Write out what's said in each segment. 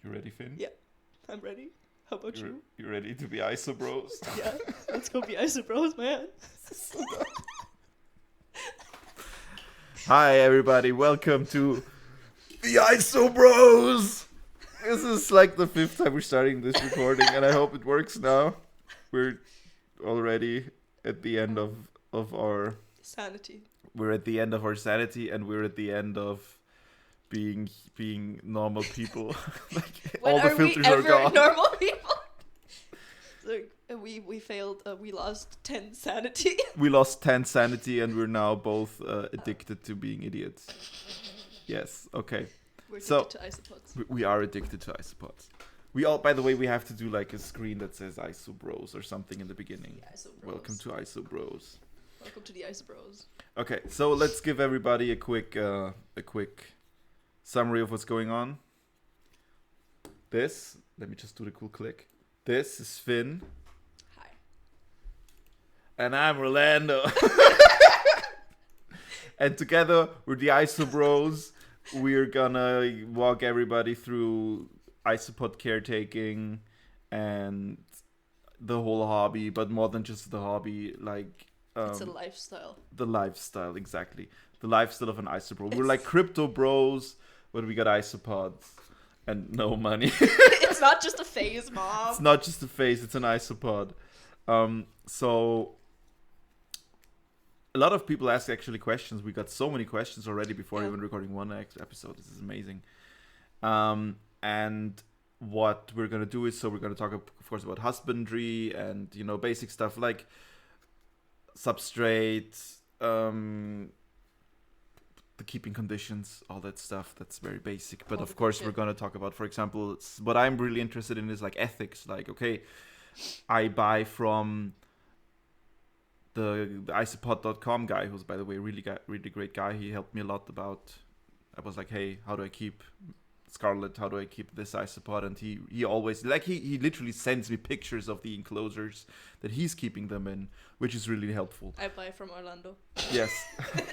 You ready, Finn? Yeah, I'm ready. How about you? You ready to be ISO bros? Yeah, let's go be ISO bros, man. Hi, everybody. Welcome to the ISO bros. This is like the 5th time we're starting this recording, and I hope it works now. We're already at the end of our Sanity. We're at the end of our sanity, and we're at the end of being normal people. Like When all the are we filters are ever gone. normal people? So, we failed. We lost 10 sanity. We lost 10 sanity, and we're now both addicted to being idiots. Yes. Okay. We're So- addicted to isopods. We are addicted to isopods. We all, by the way, we have to do like a screen that says ISO Bros or something in the beginning. The ISO bros. Welcome to ISO Bros. Welcome to the ISO bros. Okay, so let's give everybody a quick summary of what's going on. Let me just do the cool click. This is Finn, Hi. and I'm Rolando. And together we're the ISO Bros. We're gonna walk everybody through isopod caretaking and the whole hobby, but more than just the hobby, like It's a lifestyle. the lifestyle, exactly. The lifestyle of an isobro. We're It's- like crypto bros, but we got isopods and no money. It's not just a phase, mom. It's not just a phase, it's an isopod. So a lot of people ask actually questions. We got so many questions already before Yeah. even recording one episode. This is amazing. And what we're gonna do is, so we're gonna talk, of course, about husbandry and basic stuff like substrate, the keeping conditions, all that stuff. That's very basic. But All of the good course, we're shit. gonna talk about, for example, what I'm really interested in is like ethics. Like, okay, I buy from the isopod.com guy, who's, by the way, really great guy. He helped me a lot about. I was like, hey, how do I keep Scarlet? How do I keep this isopod? And he always, like, he literally sends me pictures of the enclosures that he's keeping them in, which is really helpful. I buy from Orlando. Yes,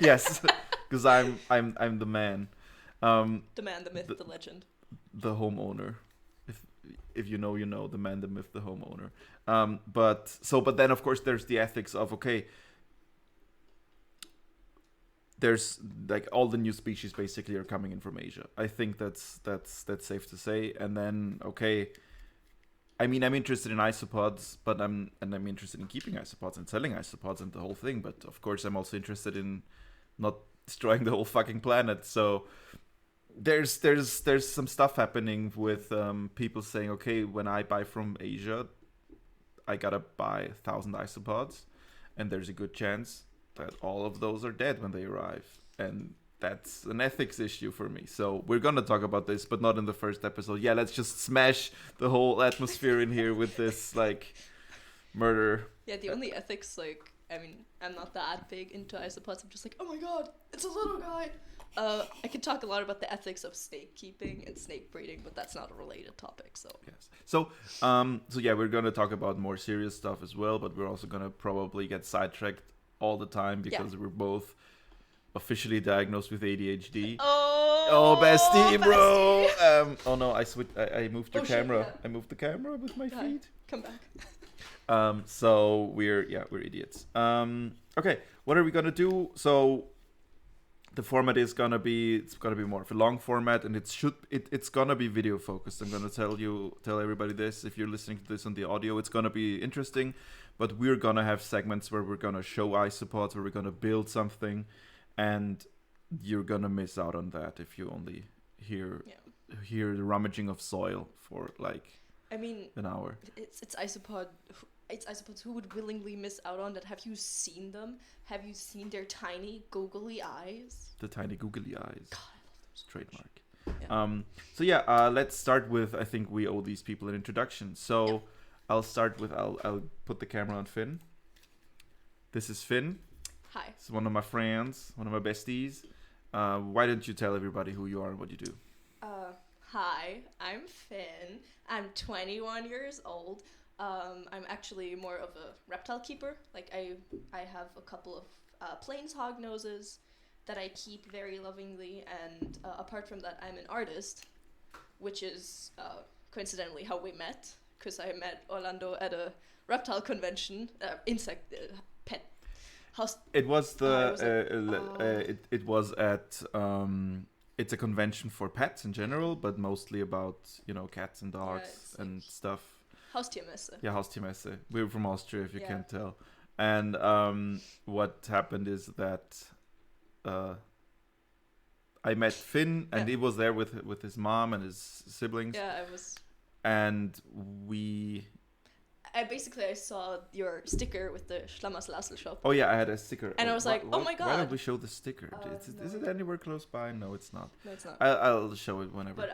yes, because I'm the man, The man, the myth, the legend. the homeowner. If you know, you know, the man, the myth, the homeowner. But then of course there's the ethics of, okay, there's like all the new species basically are coming in from Asia. I think that's safe to say. And then, okay, I mean, I'm interested in isopods, but I'm interested in keeping isopods and selling isopods and the whole thing. But of course, I'm also interested in not destroying the whole fucking planet. So there's some stuff happening with people saying, okay, when I buy from Asia, I gotta buy 1,000 isopods, and there's a good chance that all of those are dead when they arrive, and that's an ethics issue for me. So we're gonna talk about this, but not in the first episode. Yeah, let's just smash the whole atmosphere in here with this like murder. Yeah, the only ethics, like, I mean, I'm not that big into isopods. I'm just like, oh my god, it's a little guy. I could talk a lot about the ethics of snake keeping and snake breeding, but that's not a related topic, so. Yes. So yeah, we're gonna talk about more serious stuff as well, but we're also gonna probably get sidetracked all the time because we're both officially diagnosed with ADHD. Oh, bestie, bro. Oh no, I moved your Oh, shit, camera. yeah. I moved the camera with my Hi. feet. Come back. So we're idiots. Okay, what are we gonna do? So the format is gonna be more of a long format, and it's gonna be video focused. I'm gonna tell everybody this. If you're listening to this on the audio, it's gonna be interesting, but we're gonna have segments where we're gonna show isopods, where we're gonna build something, and you're gonna miss out on that if you only hear the rummaging of soil for like I mean, an hour. it's isopod. It's isopods. Who would willingly miss out on that? Have you seen them? Have you seen their tiny googly eyes? The tiny googly eyes. God, I love them so much. Trademark. Yeah. So yeah, let's start with, I think we owe these people an introduction. So Yeah. I'll start with, I'll put the camera on Finn. This is Finn. Hi. He's one of my friends, one of my besties. Why don't you tell everybody who you are and what you do? Hi, I'm Finn. I'm 21 years old. I'm actually more of a reptile keeper. Like I have a couple of plains hognoses that I keep very lovingly, and apart from that, I'm an artist. which is coincidentally how we met, because I met Orlando at a reptile convention, insect pet house. It was it was it was at it's a convention for pets in general, but mostly about cats and dogs it's and like stuff. Haustiermesse. Yeah, Haustiermesse. We're from Austria, if you Yeah. can't tell. And what happened is that I met Finn, and Yeah. he was there with his mom and his siblings, Yeah, I was. and we. I saw your sticker with the Schlammers Lassel shop. Oh yeah, I had a sticker. And I was like, oh my Why God. don't we show the sticker? Is it no. anywhere close by? No, it's not. No, it's not. I'll show it whenever. But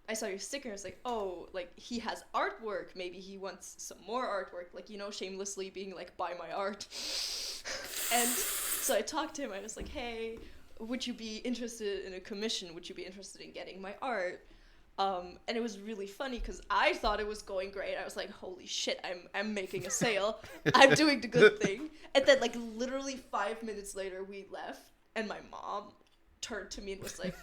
I saw your sticker. I was like, oh, like he has artwork. Maybe he wants some more artwork. Like, shamelessly being like, buy my art. And so I talked to him. I was like, hey, would you be interested in a commission? Would you be interested in getting my art? And it was really funny because I thought it was going great. I was like, holy shit, I'm making a sale. I'm doing the good thing. And then like literally 5 minutes later we left and my mom turned to me and was like,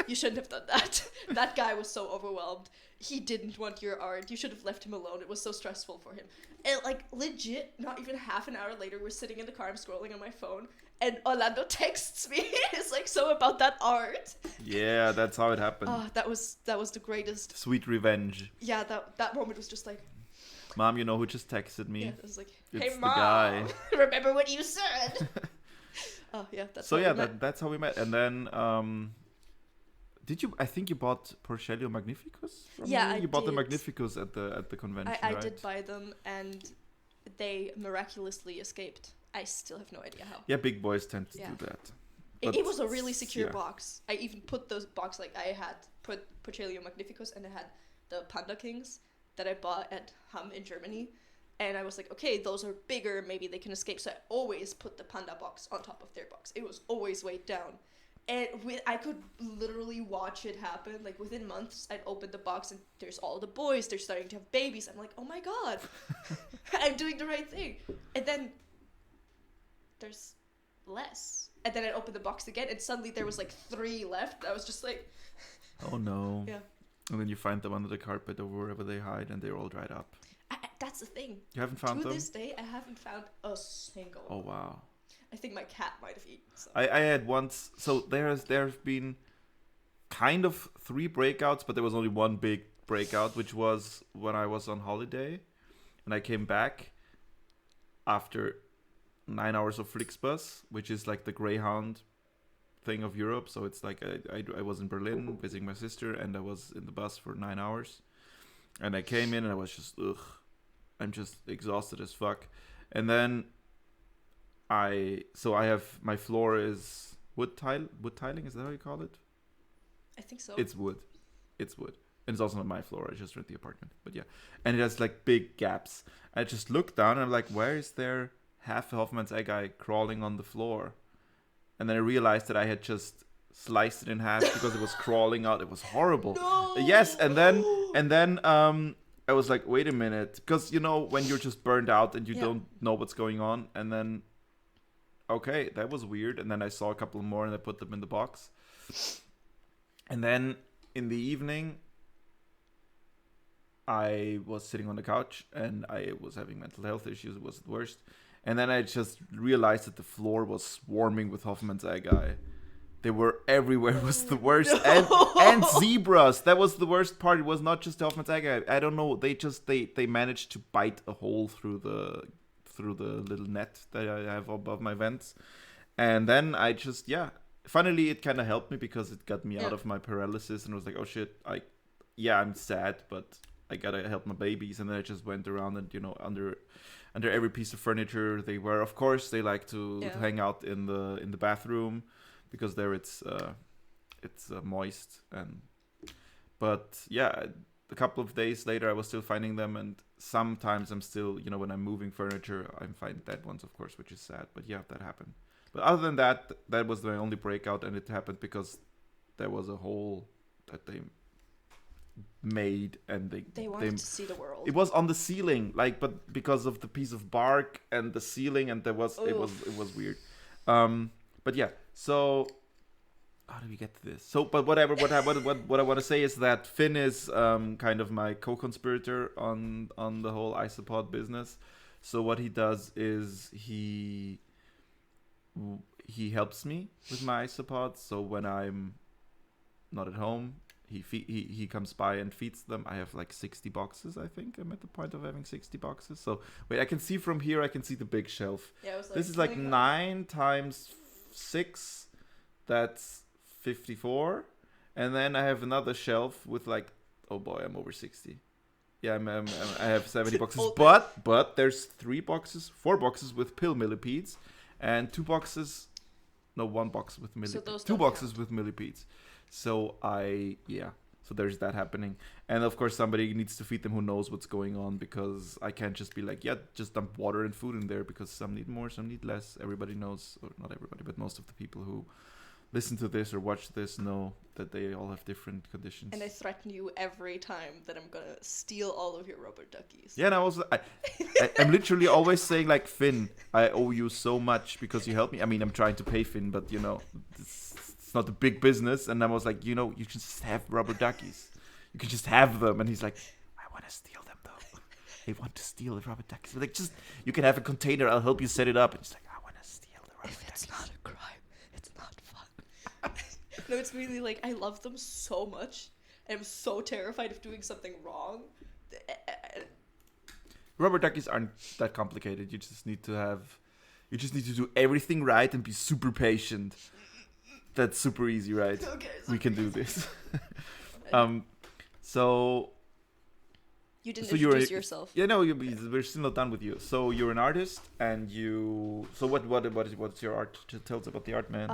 you shouldn't have done that. That guy was so overwhelmed. He didn't want your art. You should have left him alone. It was so stressful for him. And like legit, not even half an hour later, we're sitting in the car, I'm scrolling on my phone, and Orlando texts me. It's like, so about that art. Yeah, that's how it happened. That was the greatest. Sweet revenge. Yeah, that moment was just like, Mom, you know who just texted me? yeah, it was like, It's hey the mom, guy. remember what you said? Oh yeah, that's So how yeah, we met. that's how we met. And then I think you bought Porcellio Magnificus from Yeah, me? I You bought the did. Magnificus at the convention, I right? did buy them and they miraculously escaped. I still have no idea how. Yeah, big boys tend to Yeah. do that. It But, was a really secure yeah. box. I even put those box, like I had put Porcellio Magnificus and I had the Panda Kings that I bought at Hamm in Germany. And I was like, okay, those are bigger, maybe they can escape. So I always put the Panda box on top of their box. It was always weighed down. And I could literally watch it happen. Like within months, I'd open the box and there's all the boys. They're starting to have babies. I'm like, oh my God, I'm doing the right thing. And then there's less. And then I'd open the box again and suddenly there was like 3 left. I was just like, Oh no. yeah. And then you find them under the carpet or wherever they hide, and they're all dried up. That's the thing. You haven't found To them? this day, I haven't found a single Oh one. wow. I think my cat might have eaten some. I had once. So there have been kind of 3 breakouts, but there was only one big breakout, which was when I was on holiday, and I came back after 9 hours of Flixbus, which is like the Greyhound thing of Europe. So it's like I was in Berlin visiting my sister, and I was in the bus for 9 hours, and I came in and I was just I'm just exhausted as fuck. And then I have my floor is wood tiling, is that how you call it? I think so. It's wood. And it's also not my floor. I just rent the apartment. But yeah. And it has like big gaps. I just looked down and I'm like, where is there half a Hoffman's egg eye crawling on the floor? And then I realized that I had just sliced it in half because it was crawling out. It was horrible. No! Yes, and then I was like, wait a minute. Because when you're just burned out and you Yeah. don't know what's going on, and then okay, that was weird. And then I saw a couple more and I put them in the box. And then in the evening, I was sitting on the couch and I was having mental health issues. It was the worst. And then I just realized that the floor was swarming with Hoffman's egg eye. They were everywhere. It was the worst. And zebras. That was the worst part. It was not just the Hoffman's egg eye. I don't know. They managed to bite a hole through the little net that I have above my vents. And then I just, finally it kind of helped me because it got me out of my paralysis, and I was like, oh shit, I'm sad, but I gotta help my babies. And then I just went around and under every piece of furniture they were, of course, they like to hang out in the bathroom because there it's moist. But a couple of days later I was still finding them, and sometimes I'm still, when I'm moving furniture, I find dead ones, of course, which is sad. But yeah, that happened. But other than that, that was the only breakout, and it happened because there was a hole that they made, and They wanted to see the world. it was on the ceiling, but because of the piece of bark and the ceiling, and it was weird. But yeah, so how do we get to this? So, but whatever. What I want to say is that Finn is kind of my co-conspirator on the whole isopod business. So what he does is he helps me with my isopods. So when I'm not at home, he comes by and feeds them. I have like 60 boxes. I think I'm at the point of having 60 boxes. So wait, I can see from here. I can see the big shelf. Yeah, it was like This is like 25. 9 times 6. That's 54. And then I have another shelf with like, oh boy, I'm over 60. Yeah, I have 70 boxes. Old But there's 4 boxes with pill millipedes, and 2 boxes, no, 1 box with millipedes. those 2 don't boxes count. with millipedes. So so there's that happening. And of course somebody needs to feed them who knows what's going on, because I can't just be like, yeah, just dump water and food in there, because some need more, some need less. Everybody knows, or not everybody, but most of the people who listen to this or watch this know that they all have different conditions. And I threaten you every time that I'm gonna steal all of your rubber duckies. Yeah, and I'm literally always saying like, Finn, I owe you so much because you helped me. I mean, I'm trying to pay Finn, but you know, it's not a big business. And I was like, you know, you can just have rubber duckies. You can just have them. And he's like, I want to steal them though. I want to steal the rubber duckies. But like, just, you can have a container. I'll help you set it up. And he's like, I want to steal the rubber If duckies. it's not a crime, it's not fun. No, it's really like I love them so much. I'm so terrified of doing something wrong. Rubber duckies aren't that complicated. You just need to do everything right and be super patient. That's super easy, right? Okay, We can do this. So you didn't so you're introduce yourself. yeah, no, we're still not done with you. So you're an artist, and you. So what's your art? Tell us about the art, man.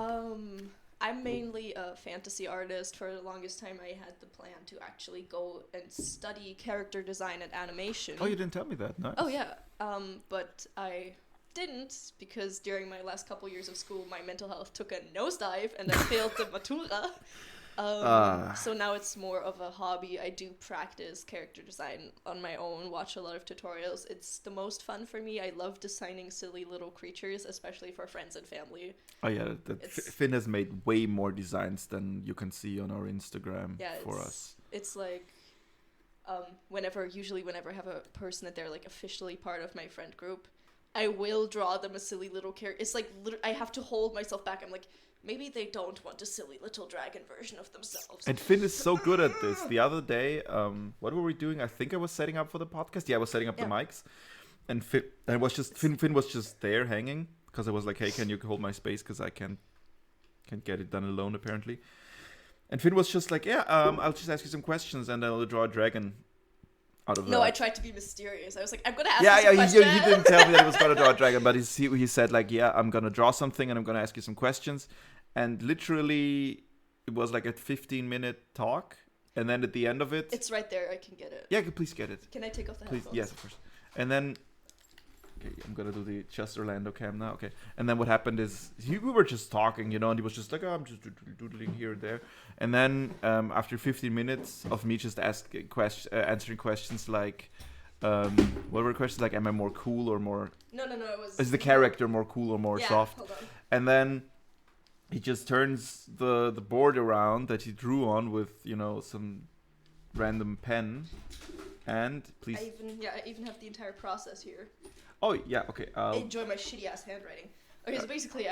I'm mainly a fantasy artist. For the longest time, I had the plan to actually go and study character design and animation. Oh, you didn't tell me that. Nice. Oh yeah, but I didn't, because during my last couple years of school, my mental health took a nosedive and I failed the Matura. So now it's more of a hobby. I do practice character design on my own, watch a lot of tutorials. It's the most fun for me. I love designing silly little creatures, especially for friends and family. Oh yeah, Finn has made way more designs than you can see on our Instagram for us. It's like whenever I have a person that they're like officially part of my friend group, I will draw them a silly little character. It's like I have to hold myself back. I'm like, maybe they don't want a silly little dragon version of themselves. And Finn is so good at this. The other day, what were we doing? I think I was setting up for the podcast. Yeah, I was setting up the mics, and Finn was just there hanging, because I was like, hey, can you hold my space, because I can't get it done alone apparently. And Finn was just like, yeah, I'll just ask you some questions and I'll draw a dragon out of that. No, I tried to be mysterious. I was like, I'm gonna ask you some he questions. didn't tell me that he was gonna draw a dragon, but he said like, yeah, I'm gonna draw something and I'm gonna ask you some questions. And literally, it was like a 15-minute talk, and then at the end of it, It's right there. I can get it. yeah, please get it, Can I take off the please. headphones? Yes, of course. And then, okay, I'm gonna do the just Orlando cam now. Okay, and then what happened is we were just talking, you know, and he was just like, oh, I'm just doodling here and there. And then after 15 minutes of me just answering questions like, what were questions like? Am I more cool or more? No. It was. Is the character more cool or more yeah, soft? Hold on. And then he just turns the board around that he drew on with, you know, some random pen. And please. I even have the entire process here. Oh yeah, okay. Enjoy my shitty ass handwriting. Okay, so basically,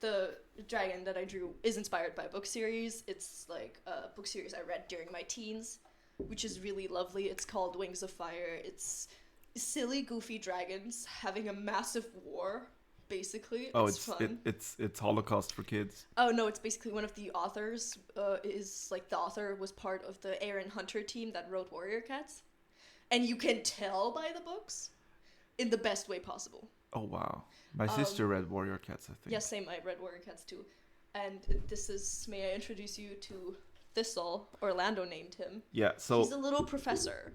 the dragon that I drew is inspired by a book series. It's like a book series I read during my teens, which is really lovely. It's called Wings of Fire. It's silly, goofy dragons having a massive war. Basically, oh, it's fun. It's Holocaust for kids. Oh no, it's basically one of the authors. The author was part of the Aaron Hunter team that wrote Warrior Cats, and you can tell by the books, in the best way possible. Oh wow, my sister read Warrior Cats, I think. Yes, same. I read Warrior Cats too, and this is. May I introduce you to Thistle? Orlando named him. Yeah, so He's a little professor.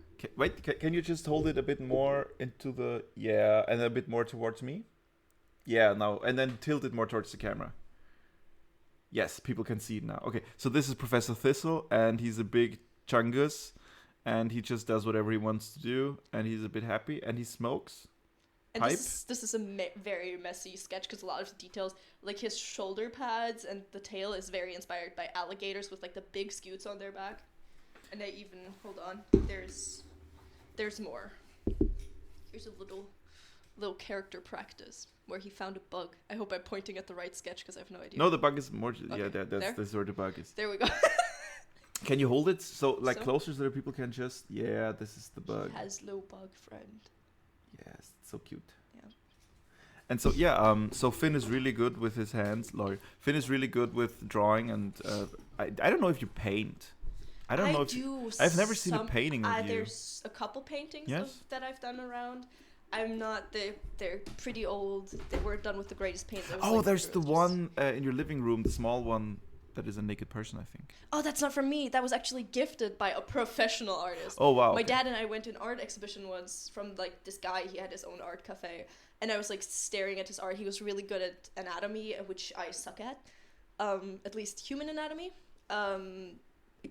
Can you just hold it a bit more into the and a bit more towards me? Yeah, now, and then tilt it more towards the camera. Yes, people can see it now. Okay, so this is Professor Thistle, and he's a big chungus, and he just does whatever he wants to do, and he's a bit happy, and he smokes. And Hype? this is a very messy sketch because a lot of the details, like his shoulder pads and the tail, is very inspired by alligators with like the big scutes on their back. And I even hold on. There's more. Here's a little character practice where he found a bug. I hope I'm pointing at the right sketch because I have no idea. No, the bug is more. Okay, Yeah, that's where the bug is. There we go. Can you hold it so So? closer so that people can just? Yeah, this is the bug. He has low bug friend. Yes, it's so cute. Yeah. And so so Finn is really good with his hands. Lord, Finn is really good with drawing, and I don't know if you paint. I don't know if I've never seen a painting of you. There's a couple paintings Yes? that I've done around. I'm not. They're pretty old. They weren't done with the greatest paint. Oh, there's the one in your living room, the small one that is a naked person, I think. Oh, that's not from me. That was actually gifted by a professional artist. Oh wow. My okay. dad and I went to an art exhibition once from like this guy. He had his own art cafe, and I was like staring at his art. He was really good at anatomy, which I suck at least human anatomy.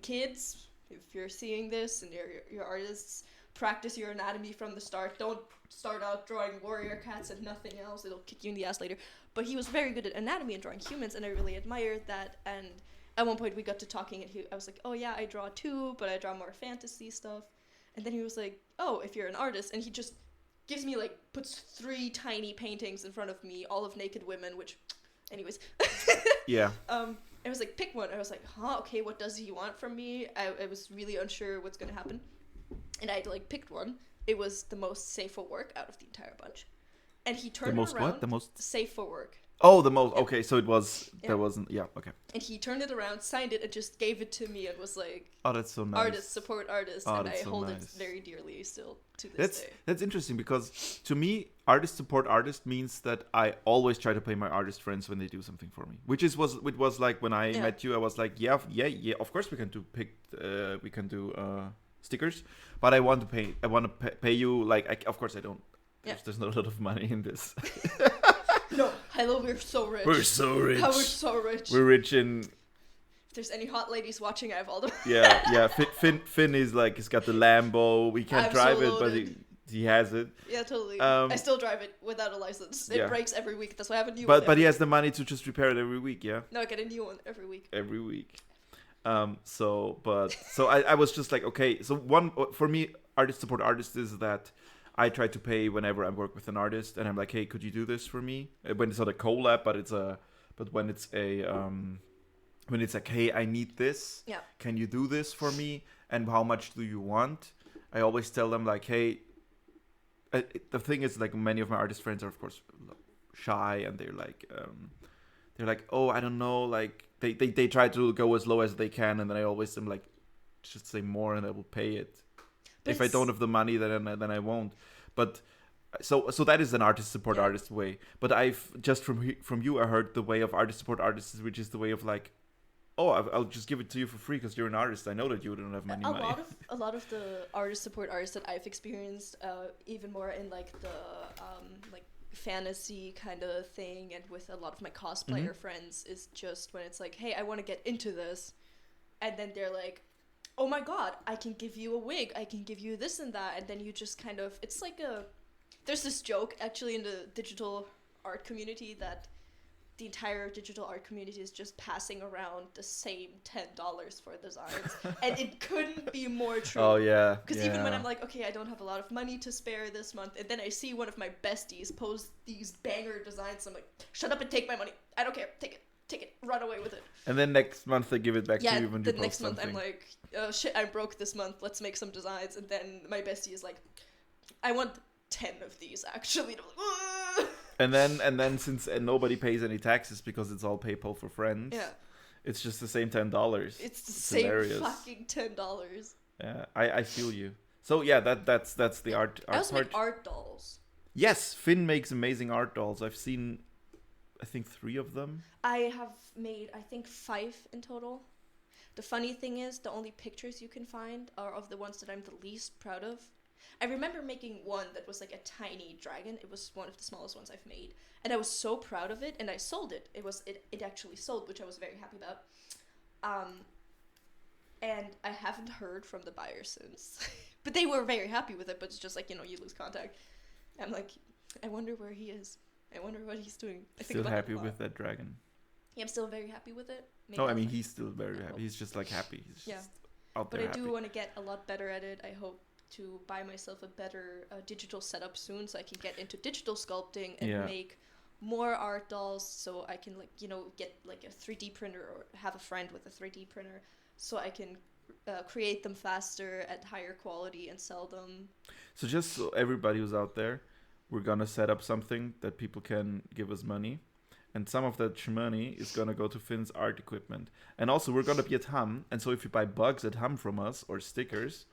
Kids, if you're seeing this and you're artists, practice your anatomy from the start. Don't start out drawing warrior cats and nothing else. It'll kick you in the ass later. But he was very good at anatomy and drawing humans, and I really admired that. And at one point we got to talking, and I was like, oh yeah, I draw too, but I draw more fantasy stuff. And then he was like, oh, if you're an artist, and he just gives me like, puts 3 tiny paintings in front of me, all of naked women, which, anyways. Yeah. I was like, pick one. I was like, huh, okay, what does he want from me? I was really unsure what's gonna happen. And I like picked one. It was the most safe for work out of the entire bunch. And he turned The most it around. what? The most. Safe for work. Oh, the most. Yeah. Okay, so it was. Yeah. There wasn't. Yeah. Okay. And he turned it around, signed it, and just gave it to me and was like, Oh, that's so nice. artists support artists. Oh, And I that's so hold it nice. very dearly still to this day. That's interesting because to me, artist support artist means that I always try to pay my artist friends when they do something for me. Which was like when I Yeah. met you, I was like, yeah. Of course we can do stickers, but I want to pay you like. Of course I don't. Yeah. There's not a lot of money in this. No, hello, we're so rich. We're so rich. How we're so rich. We're rich in. If there's any hot ladies watching, I have all the. Yeah. Finn is like he's got the Lambo. We can't I'm drive so it, but loaded. he has it. Yeah, totally. Um, I still drive it without a license. It yeah. breaks every week. That's why I have a new one. But he has the money to just repair it every week. Yeah. No, I get a new one every week. Every week. So I was just like, okay. So one for me, artist support artist is that I try to pay whenever I work with an artist, and I'm like, hey, could you do this for me? When it's not a collab, but when it's like, hey, I need this. Yeah. Can you do this for me? And how much do you want? I always tell them like, hey. The thing is, like, many of my artist friends are, of course, shy, and they're like, oh, I don't know, like they try to go as low as they can, and then I always am like, just say more, and I will pay it. But If I don't have the money, then I won't. But so that is an artist support artist way. But I've just from you, I heard the way of artist support artists, which is the way of like, oh, I'll just give it to you for free because you're an artist. I know that you don't have money. A lot of the artist support artists that I've experienced, even more in like the like fantasy kind of thing, and with a lot of my cosplayer friends, is just when it's like, hey, I want to get into this, and then they're like, oh my god, I can give you a wig, I can give you this and that, and then you just kind of, it's like there's this joke actually in the digital art community that the entire digital art community is just passing around the same $10 for designs, and it couldn't be more true. Oh yeah. Because even when I'm like, okay, I don't have a lot of money to spare this month, and then I see one of my besties post these banger designs, I'm like, shut up and take my money. I don't care. Take it. Run away with it. And then next month they give it back to you when you the post next month something. I'm like, oh shit, I'm broke this month. Let's make some designs. And then my bestie is like, I want 10 of these actually. And then since nobody pays any taxes because it's all PayPal for friends. Yeah. It's just the same $10. It's the same hilarious. fucking $10. Yeah, I feel you. So yeah, that's the art I also part. make art dolls. Yes, Finn makes amazing art dolls. I've seen, I think 3 of them. I have made, I think, 5 in total. The funny thing is, the only pictures you can find are of the ones that I'm the least proud of. I remember making one that was like a tiny dragon. It was one of the smallest ones I've made. And I was so proud of it, and I sold it. It actually sold, which I was very happy about. And I haven't heard from the buyer since. But they were very happy with it, but it's just like, you lose contact. I'm like, I wonder where he is. I wonder what he's doing. I think Still about it a happy lot. with that dragon? Yeah, I'm still very happy with it. Maybe No, I I'll mean find- he's still very I happy. hope. He's just like happy. He's Yeah. just out But there I happy. do want to get a lot better at it. I hope to buy myself a better digital setup soon, so I can get into digital sculpting and Yeah. make more art dolls. So I can get like a 3D printer or have a friend with a 3D printer, so I can create them faster at higher quality and sell them. So just so everybody who's out there, we're gonna set up something that people can give us money, and some of that money is gonna go to Finn's art equipment. And also we're gonna be at Hum, and so if you buy bugs at Hum from us or stickers,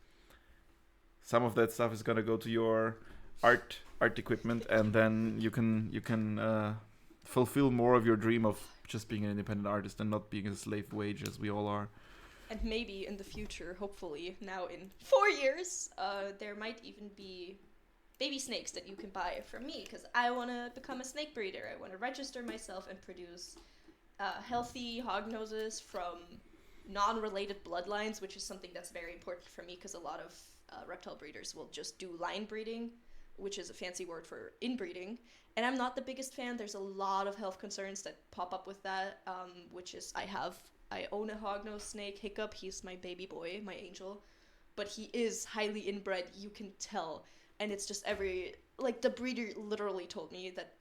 some of that stuff is gonna go to your art equipment, and then you can fulfill more of your dream of just being an independent artist and not being a slave wage as we all are. And maybe in the future, hopefully, now in 4 years, there might even be baby snakes that you can buy from me, because I want to become a snake breeder. I want to register myself and produce healthy hog noses from non-related bloodlines, which is something that's very important for me, because a lot of reptile breeders will just do line breeding, which is a fancy word for inbreeding. And I'm not the biggest fan. There's a lot of health concerns that pop up with that, which is I own a hognose snake, Hiccup. He's my baby boy, my angel. But he is highly inbred, you can tell. And it's just the breeder literally told me that,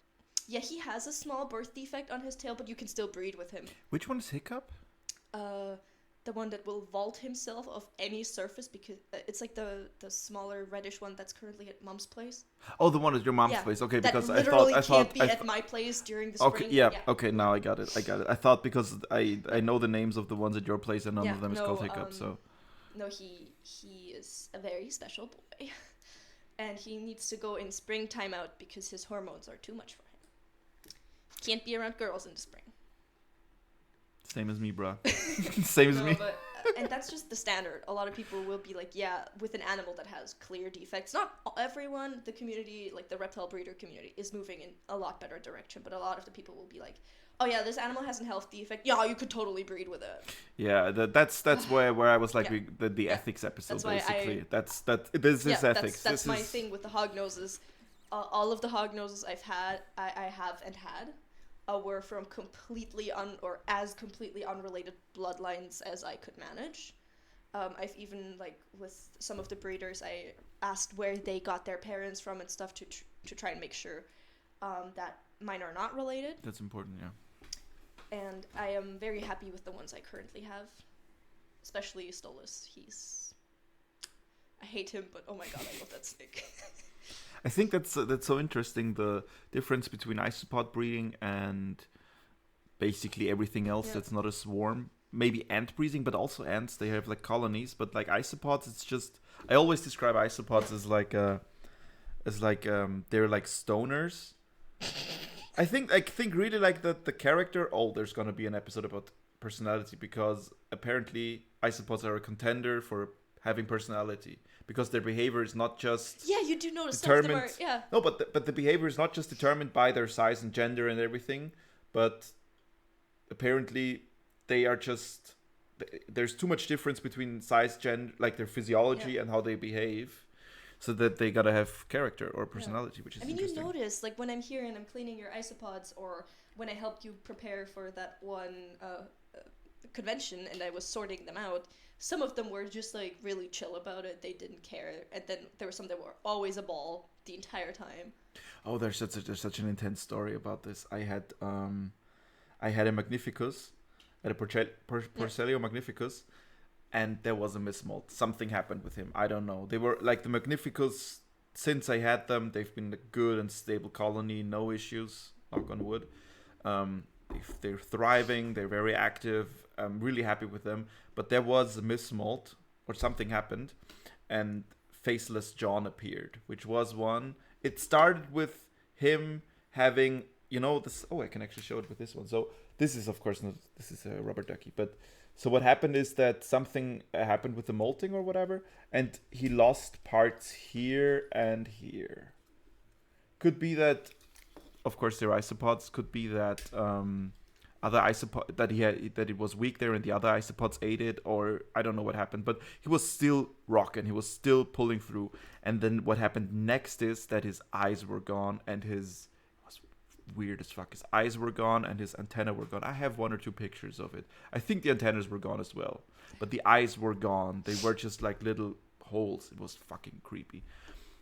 yeah, he has a small birth defect on his tail, but you can still breed with him. Which one is Hiccup? The one that will vault himself off any surface, because it's like the smaller reddish one that's currently at Mom's place. Oh, the one at your mom's Yeah, place. Okay, that because literally I thought can't be at my place during the okay, spring. yeah, okay, now I got it. I thought because I know the names of the ones at your place and none Yeah, of them is no, called Hiccup. So No, he is a very special boy, and he needs to go in springtime out because his hormones are too much for him. He can't be around girls in the spring. same as me, bruh. Same as No, me. but and that's just the standard. A lot of people will be like, yeah, with an animal that has clear defects. Not everyone, the community, like the reptile breeder community, is moving in a lot better direction. But a lot of the people will be like, oh yeah, this animal has a health defect. Yeah, you could totally breed with it. Yeah, that's where I was like Yeah. the ethics episode That's why basically. This is ethics. That's this my is, thing with the hog noses. All of the hog noses I have and had, were from completely completely unrelated bloodlines as I could manage. I've even with some of the breeders, I asked where they got their parents from and stuff to try and make sure that mine are not related. That's important, yeah. And I am very happy with the ones I currently have, especially Stolas. I hate him, but oh my god, I love that snake. I think that's so interesting, the difference between isopod breeding and basically everything else that's not a swarm. Maybe ant breeding, but also ants, they have like colonies, but like isopods, it's just, I always describe isopods as they're like stoners. I think really like the character, there's gonna be an episode about personality, because apparently isopods are a contender for having personality, because their behavior is not just Yeah, you do notice some of them are, determined. yeah. No, but the behavior is not just determined by their size and gender and everything, but apparently they are just, there's too much difference between size, gender, like their physiology and how they behave, so that they gotta have character or personality, which is interesting. You notice, like, when I'm here and I'm cleaning your isopods, or when I helped you prepare for that one convention and I was sorting them out, some of them were just, like, really chill about it. They didn't care. And then there were some that were always a ball the entire time. Oh, there's such an intense story about this. I had a Magnificus, a Porcellio Magnificus, and there was a mismold. Something happened with him. I don't know. They were like the Magnificus. Since I had them, they've been a good and stable colony. No issues. Knock on wood. They're thriving. They're very active. I'm really happy with them. But there was a mismold, or something happened, and Faceless John appeared, which was one. It started with him having, this. Oh, I can actually show it with this one. So this is, of course, not. This is a rubber ducky, but. So what happened is that something happened with the molting or whatever, and he lost parts here and here. Could be that, of course, they're isopods. Could be that other isopod that he had, that it was weak there and the other isopods ate it, or I don't know what happened, but he was still rocking, he was still pulling through. And then what happened next is that his eyes were gone, and his, it was weird as fuck, his eyes were gone and his antenna were gone. I have 1 or 2 pictures of it. I think the antennas were gone as well, but the eyes were gone. They were just like little holes. It was fucking creepy.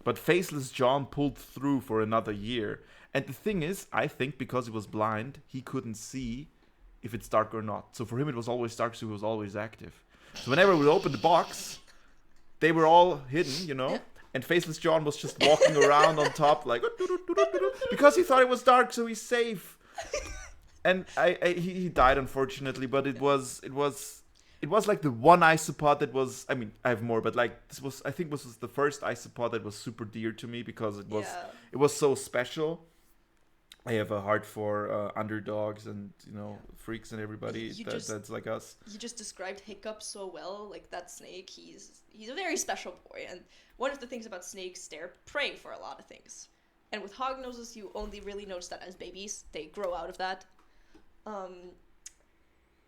But Faceless John pulled through for another year. And the thing is, I think because he was blind, he couldn't see if it's dark or not. So for him, it was always dark, so he was always active. So whenever we opened the box, they were all hidden, you know? Yeah. And Faceless John was just walking around on top, like, because he thought it was dark, so he's safe. And he died, unfortunately, but it was like the one isopod that was, I mean, I have more, but like this was, I think this was the first isopod that was super dear to me because it was so special. I have a heart for underdogs and, you know, freaks and everybody that's like us. You just described Hiccup so well, like that snake. He's a very special boy, and one of the things about snakes, they're prey for a lot of things. And with hognoses, you only really notice that as babies. They grow out of that.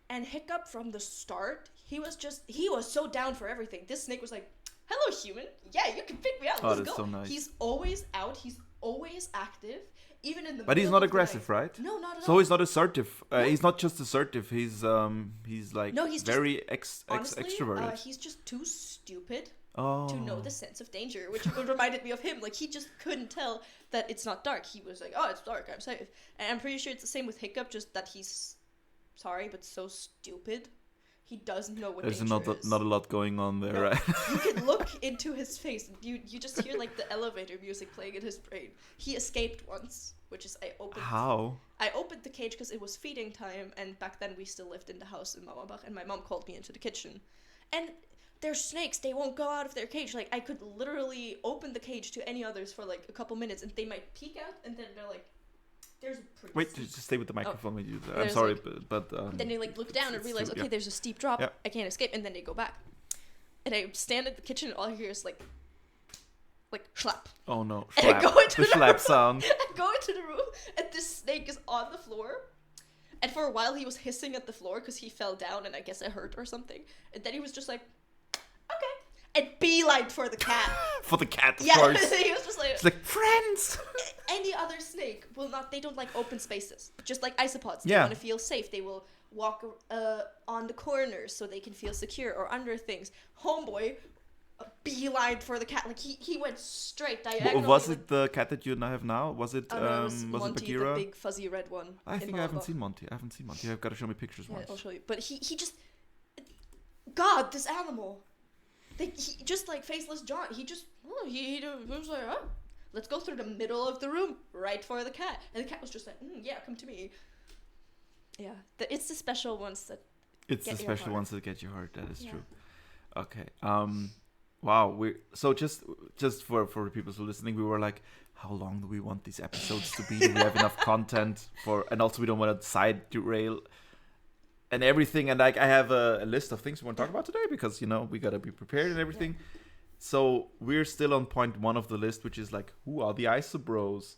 And Hiccup from the start, he was so down for everything. This snake was like, "Hello, human. Yeah, you can pick me up. Let's go." So nice. He's always out. He's always active. Even in the but he's middle not of the aggressive, night. right? No, not at all. So he's not assertive. No. He's not just assertive. He's like very Honestly, extroverted. He's just too stupid Oh. to know the sense of danger, which reminded me of him. Like, he just couldn't tell that it's not dark. He was like, "Oh, it's dark. I'm safe." And I'm pretty sure it's the same with Hiccup, just that he's, sorry, but so stupid. He doesn't know what There's danger is. not a lot going on there, No. right? You can look into his face. You just hear like the elevator music playing in his brain. He escaped once, which is I opened the cage because it was feeding time, and back then we still lived in the house in Mauerbach, and my mom called me into the kitchen. And they're snakes, they won't go out of their cage. Like, I could literally open the cage to any others for like a couple minutes, and they might peek out, and then they're like, there's a pretty Wait, steep... just stay with the microphone when you do that. I'm There's, sorry, like- but Then they like look down and realize, okay, there's a steep drop, Yeah. I can't escape, and then they go back. And I stand at the kitchen, and all I hear is like schlap. oh no, And I schlap. go into The the schlap room. sound. I go into the room, and this snake is on the floor. And for a while, he was hissing at the floor because he fell down, and I guess it hurt or something. And then he was just like, okay. And beeline for the cat. For the cat, of Yeah, course. he was just like... It's like, friends! Any other snake will not... They don't like open spaces. Just like isopods. They Yeah. want to feel safe. They will walk on the corners so they can feel secure, or under things. Homeboy... beeline for the cat. Like, he went straight diagonally. Was it the cat that you have now? Was it, Oh, no, it was was Monty, it the Bagheera? big fuzzy red one. I in think I haven't Mauerbach. seen Monty. You've got to show me pictures Yeah, once. I'll show you. But he just... God, this animal. He just like Faceless John. He just... he was like, oh, let's go through the middle of the room, right for the cat. And the cat was just like, yeah, come to me. Yeah, it's the special ones that It's get the your special heart. ones that get your heart. That is Yeah. true. Okay. Wow. We so just for the people who are listening, we were like, how long do we want these episodes to be? Do we have enough content for? And also, we don't want to side derail and everything. And like, I have a list of things we want to talk about today because, you know, we gotta be prepared and everything. So we're still on point 1 of the list, which is like, who are the Isobros?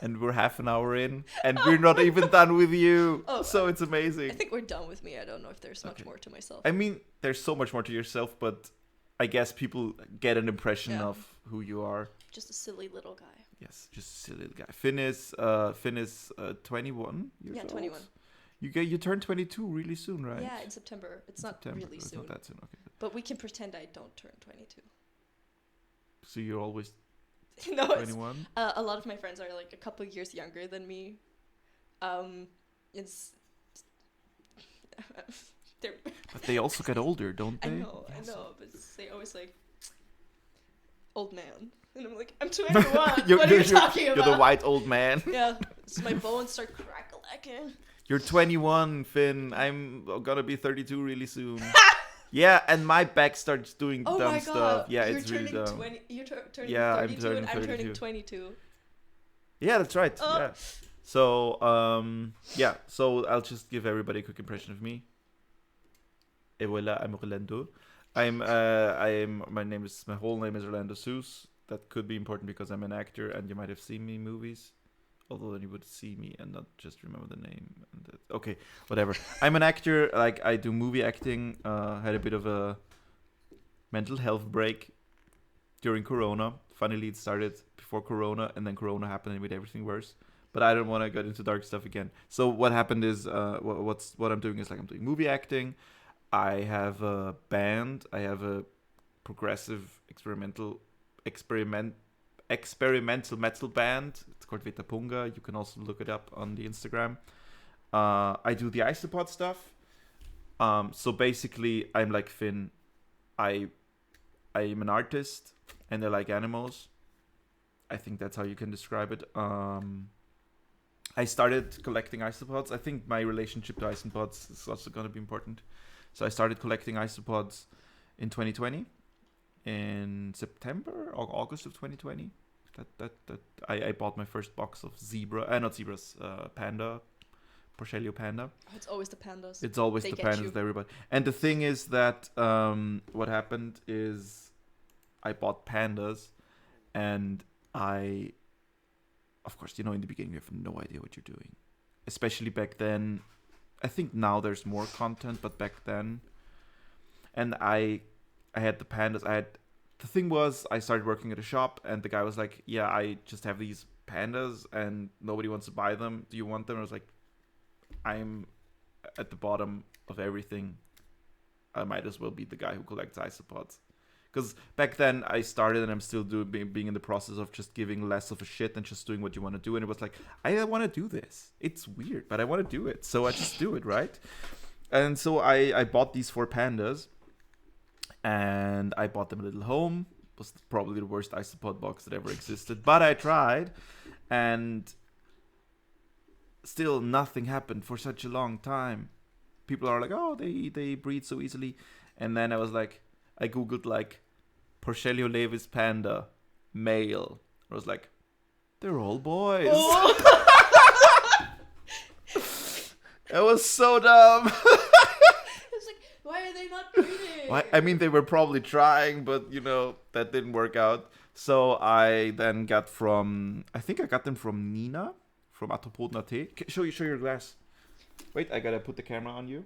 And we're half an hour in, and we're not even done with you. Oh, So it's amazing. I think we're done with me. I don't know if there's much Okay. more to myself. I mean, there's so much more to yourself, but I guess people get an impression Yeah. of who you are. Just a silly little guy. Yes, just a silly little guy. Finn is 21 years Yeah, old. 21. You turn 22 really soon, right? Yeah, in September. It's not September. really It's soon. not that soon. Okay. But we can pretend I don't turn 22. So you're always No, it's 21. a lot of my friends are like a couple years younger than me. It's they're But they also get older, don't I they? know, Yes. but they always like old man, and I'm like, I'm 21. What You're- are you you're- talking about? You're the white old man. Yeah, so my bones start crackling. You're 21, Finn. I'm gonna be 32 really soon. Yeah, and my back starts doing Oh dumb my stuff. god! Yeah, you're it's really turning dumb. 20. You're turning Yeah, I'm 32, turning and I'm 32. turning 22. Yeah, that's right. Oh. Yeah. So, yeah. So I'll just give everybody a quick impression of me. Et voilà, I'm Orlando. My whole name is Orlando Seuss. That could be important because I'm an actor, and you might have seen me in movies. Although then you would see me and not just remember the name. Okay, whatever. I'm an actor. Like I do movie acting. Had a bit of a mental health break during Corona. Funnily, it started before Corona, and then Corona happened and made everything worse. But I don't want to get into dark stuff again. So what happened is, what I'm doing is like I'm doing movie acting. I have a band. I have a progressive experimental metal band. It's called Vetapunga. You can also look it up on the Instagram. I do the Isopod stuff. So basically, I'm like Finn. I'm an artist, and I like animals. I think that's how you can describe it. I started collecting isopods. I think my relationship to isopods is also going to be important. So I started collecting isopods in 2020, in September or August of 2020. I bought my first box of panda, Porcellio panda. Oh, it's always the pandas. It's always They the get pandas you. with everybody. And the thing is that what happened is I bought pandas, and of course, in the beginning you have no idea what you're doing. Especially back then. I think now there's more content, but back then. And I had the pandas. The thing was, I started working at a shop, and the guy was like, yeah, I just have these pandas, and nobody wants to buy them. Do you want them? I was like, I'm at the bottom of everything. I might as well be the guy who collects isopods. Because back then I started, and I'm still being in the process of just giving less of a shit and just doing what you want to do. And it was like, I want to do this. It's weird, but I want to do it. So I just do it, right? And so I bought these 4 pandas, and I bought them a little home. It was probably the worst isopod box that ever existed, but I tried, and still nothing happened for such a long time. People are like, oh, they breed so easily. And then I was like, I googled like Porcellio levis panda male. I was like, they're all boys. Oh. It was so dumb. It's like, why are they not breeding? I mean, they were probably trying, but that didn't work out. So I then I think I got them from Nina from Atopod.at. Show your glass. Wait, I gotta put the camera on you.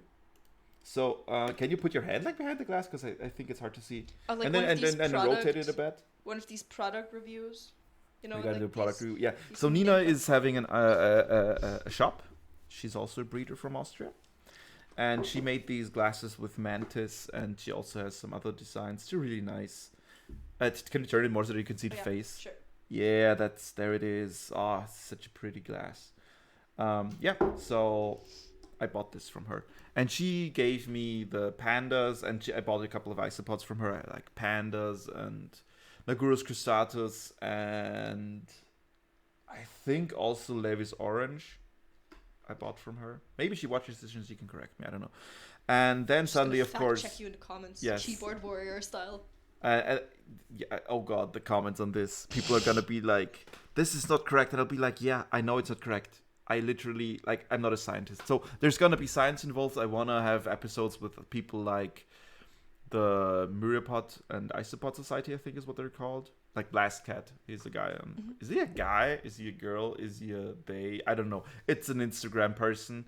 So can you put your hand like behind the glass, because I think it's hard to see. Oh, like and then rotate it a bit. One of these product reviews. We gotta do a product review. Yeah. these So Nina things. is having a shop. She's also a breeder from Austria, and she made these glasses with mantis, and she also has some other designs. They're really nice. Can you turn it more so that you can see the face? Sure. Yeah, there it is. Ah, such a pretty glass. Yeah. So I bought this from her, and she gave me the pandas, and I bought a couple of isopods from her. I like pandas and Nagurus cristatus, and I think also Levis orange. I bought from her. Maybe she watches this and she can correct me. I don't know. And then Just suddenly, gonna of fact course, check you in the comments. yes. Keyboard warrior style. Yeah, oh god, the comments on this. People are gonna be like, "This is not correct," and I'll be like, "Yeah, I know it's not correct. I literally I'm not a scientist, so there's gonna be science involved. I wanna have episodes with people like the Myriapod and Isopod Society, I think is what they're called. Like Blast Cat, he's a guy. Is he a guy? Is he a girl? Is he a they? I don't know. It's an Instagram person,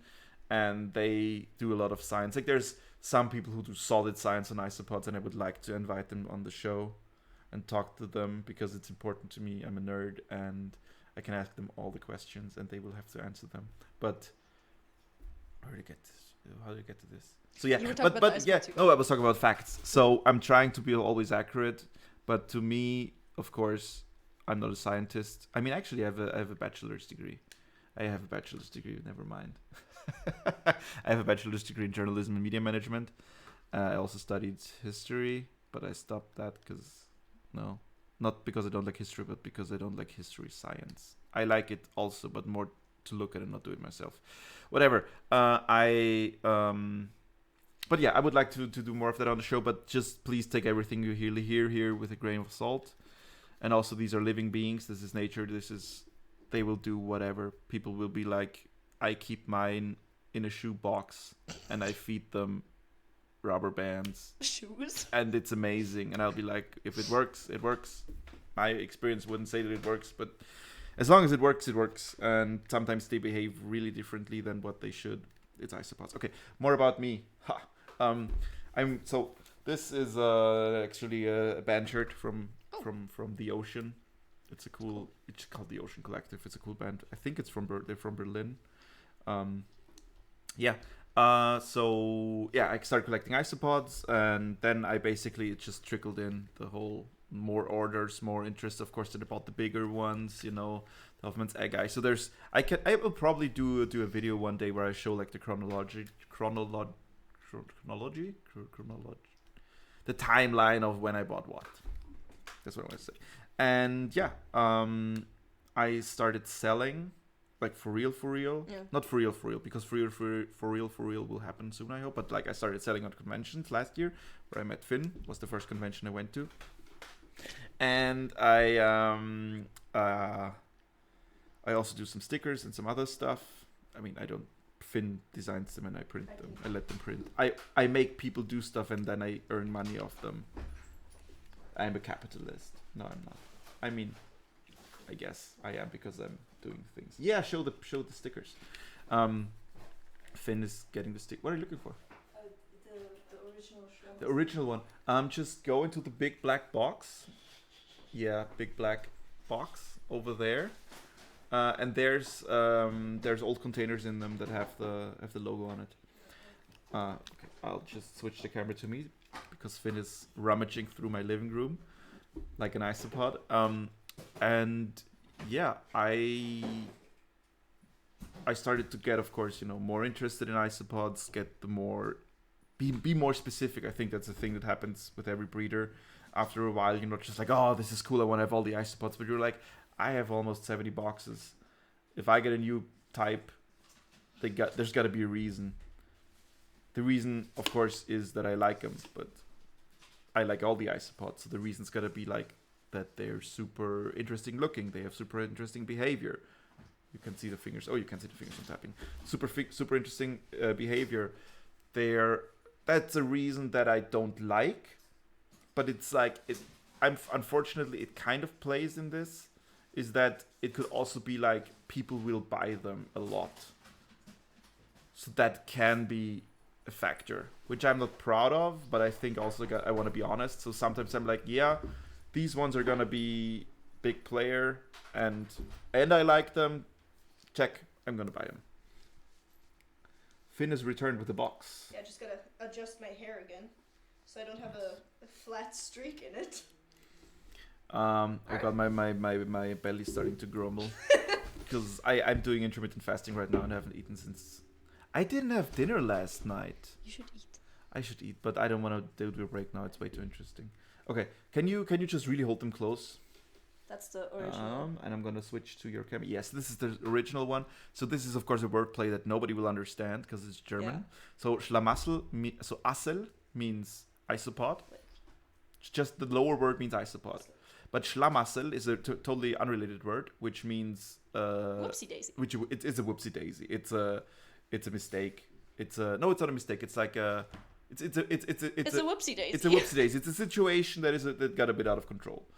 and they do a lot of science. Like there's some people who do solid science on isopods, and I would like to invite them on the show and talk to them because it's important to me. I'm a nerd, and I can ask them all the questions, and they will have to answer them. But how do you get to this? So yeah, You were talking about but the yeah, isopods too. no, I was talking about facts. So I'm trying to be always accurate, but to me, of course, I'm not a scientist. I mean, actually, I have a bachelor's degree. Never mind. I have a bachelor's degree in journalism and media management. I also studied history, but I stopped that not because I don't like history, but because I don't like history science. I like it also, but more to look at and not do it myself. Whatever. But yeah, I would like to do more of that on the show, but just please take everything you hear here with a grain of salt. And also, these are living beings. This is nature. They will do whatever. People will be like, I keep mine in a shoe box and I feed them rubber bands. Shoes. And it's amazing. And I'll be like, if it works, it works. My experience wouldn't say that it works, but As long as it works, it works. And sometimes they behave really differently than what they should. It's isopods. Okay, more about me. Ha. I'm so. This is actually a band shirt from from the Ocean. It's a cool. It's called the Ocean Collective. It's a cool band. I think it's from they're from Berlin. Yeah. So yeah, I started collecting isopods, and then I basically it just trickled in the whole more orders, more interest. Of course, then about the bigger ones, you know, the Hoffman's egg eye. So I will probably do a video one day where I show like the chronology, the timeline of when I bought what. That's what I want to say. And yeah, I started selling. Like for real, Yeah. not for real, because for real will happen soon, I hope. But like I started selling on conventions last year, where I met Finn. Was the first convention I went to, and I also do some stickers and some other stuff. I mean, I don't. Finn designs them and I print them. I let them print. I make people do stuff and then I earn money off them. I'm a capitalist. No, I'm not. I mean, I guess I am because I'm doing things. Yeah, show the stickers. Finn is getting the stick. What are you looking for? The original shrimp. The original one. Just go into the big black box. Yeah, big black box over there. And there's old containers in them that have the logo on it. Okay, I'll just switch the camera to me because Finn is rummaging through my living room like an isopod. And yeah, I started to get, of course, you know, more interested in isopods. Get the more be more specific. I think that's the thing that happens with every breeder. After a while, you're not just like, oh, this is cool, I want to have all the isopods, but you're like, I have almost 70 boxes. If I get a new type, there's got to be a reason. The reason, of course, is that I like them, but I like all the isopods. So the reason's got to be like that they're super interesting looking. They have super interesting behavior. You can see the fingers. Oh, you can see the fingers from tapping. Super interesting behavior. That's a reason that I don't like, but it's like unfortunately, it kind of plays in this. Is that it could also be like people will buy them a lot. So that can be a factor, which I'm not proud of, but I think also I want to be honest. So sometimes I'm like, yeah, these ones are gonna be big player, and I like them. Check, I'm gonna buy them. Finn has returned with the box. Yeah, I just gotta adjust my hair again, so I don't have a flat streak in it. I got my belly starting to grumble because I'm doing intermittent fasting right now and I haven't eaten since. I didn't have dinner last night. You should eat. I should eat, but I don't want to do a break now. It's way too interesting. Okay, can you just really hold them close? That's the original. And I'm gonna switch to your camera. Yes, this is the original one. So this is of course a wordplay that nobody will understand because it's German. Yeah. So Schlamassel, so Assel means isopod. Just the lower word means isopod. But Schlamassel is a totally unrelated word, which means Whoopsie daisy. Which it's a whoopsie daisy. It's a mistake. It's not a mistake. It's like a it's a whoopsie daisy. It's a whoopsie daisy. It's a situation that got a bit out of control.